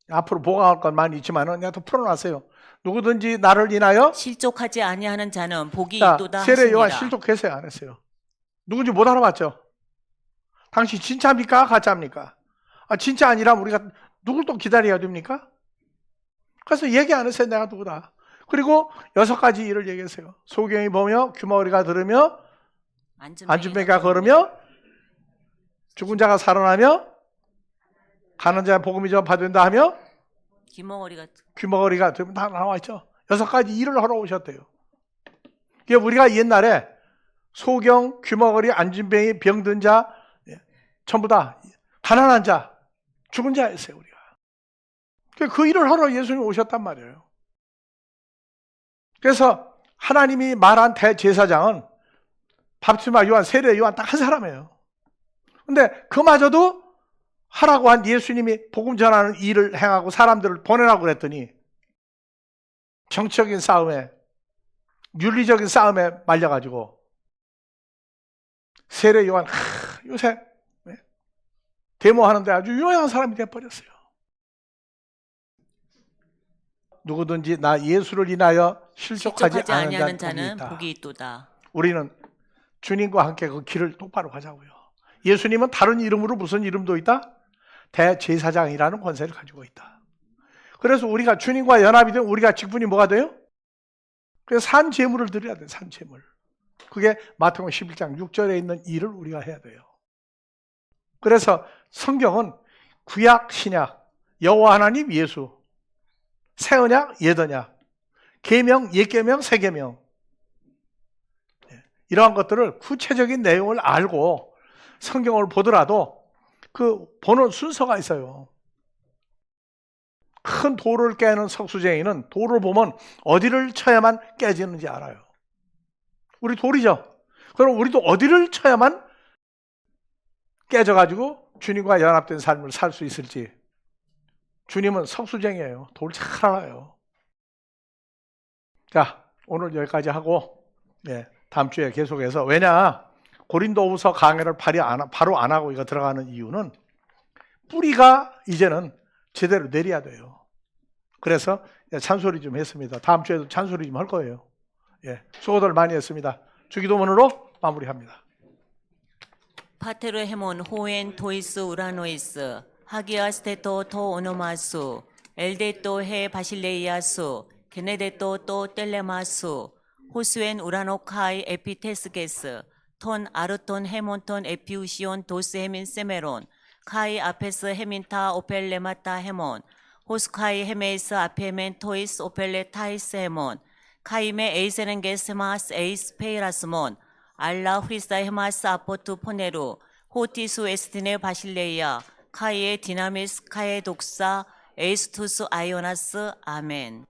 앞으로 보강할 건 많이 있지만은 내가 또 풀어놨어요. 누구든지 나를 인하여 실족하지 아니하는 자는 복이 자, 있도다 세례 요한 하시니라. 실족했어요 안 했어요? 누군지 못 알아봤죠? 당신 진짜입니까? 가짜입니까? 아, 진짜 아니라면 우리가 누굴 또 기다려야 됩니까? 그래서 얘기 안 했어요. 내가 누구다. 그리고 6가지 일을 얘기했어요. 소경이 보며 귀머거리가 들으며 안전뱅이가 걸으며 죽은 자가 살아나며 가난한 자의 복음이 전파된다 하며 귀머거리가 들으면 다 나와 있죠. 6가지 일을 하러 오셨대요. 이게 우리가 옛날에 소경, 귀머거리, 안전뱅이, 병든 자 전부 다 가난한 자, 죽은 자였어요 우리가. 그 일을 하러 예수님이 오셨단 말이에요. 그래서 하나님이 말한 대제사장은 밥티마 요한, 세례 요한 딱 한 사람이에요. 근데 그마저도 하라고 한 예수님이 복음 전하는 일을 행하고 사람들을 보내라고 그랬더니 정치적인 싸움에, 윤리적인 싸움에 말려가지고 세례 요한 요새 데모하는데 아주 유명한 사람이 되어버렸어요. 누구든지 나 예수를 인하여 실족하지 않은 자는 복이 있도다. 우리는 주님과 함께 그 길을 똑바로 가자고요. 예수님은 다른 이름으로 무슨 이름도 있다? 대제사장이라는 권세를 가지고 있다. 그래서 우리가 주님과 연합이 되면 우리가 직분이 뭐가 돼요? 그래서 산제물을 드려야 돼요. 산제물. 그게 마태복음 11장 6절에 있는 일을 우리가 해야 돼요. 그래서 성경은 구약, 신약, 여호와 하나님, 예수 새 언약, 옛 언약, 계명, 옛 계명, 새 계명. 이러한 것들을 구체적인 내용을 알고 성경을 보더라도 그 보는 순서가 있어요. 큰 돌을 깨는 석수쟁이는 돌을 보면 어디를 쳐야만 깨지는지 알아요. 우리 돌이죠. 그럼 우리도 어디를 쳐야만 깨져가지고 주님과 연합된 삶을 살 수 있을지. 주님은 석수쟁이에요. 돌 잘 알아요. 자, 오늘 여기까지 하고 다음 주에 계속해서, 왜냐 고린도후서 강해를 바로 안 하고 이거 들어가는 이유는 뿌리가 이제는 제대로 내려야 돼요. 그래서 찬소리 좀 했습니다. 다음 주에도 찬소리 좀 할 거예요. 수고들 많이 했습니다. 주기도문으로 마무리합니다. 파테르 헤몬 호엔 토이스 우라노이스 하기아 스테토 토 오노마수 엘데토 헤 바실레이아수 게네데토 또 텔레마수 호스웬 우라노카이 에피테스게스 톤 아르톤 헤몬톤 에피우시온 도스 헤민 세메론 카이 아페스 헤민타 오펠레마타 헤몬 호스카이 헤메이스 아페멘 토이스 오펠레 타이스 헤몬 카이메 에이세넨게스마스 에이스 페이라스몬 알라 후리사 헤마스 아포투 포네루 호티수 에스티네 바실레이아 카이에 디나미스 카에 독사 에이스투스 아이오나스 아멘.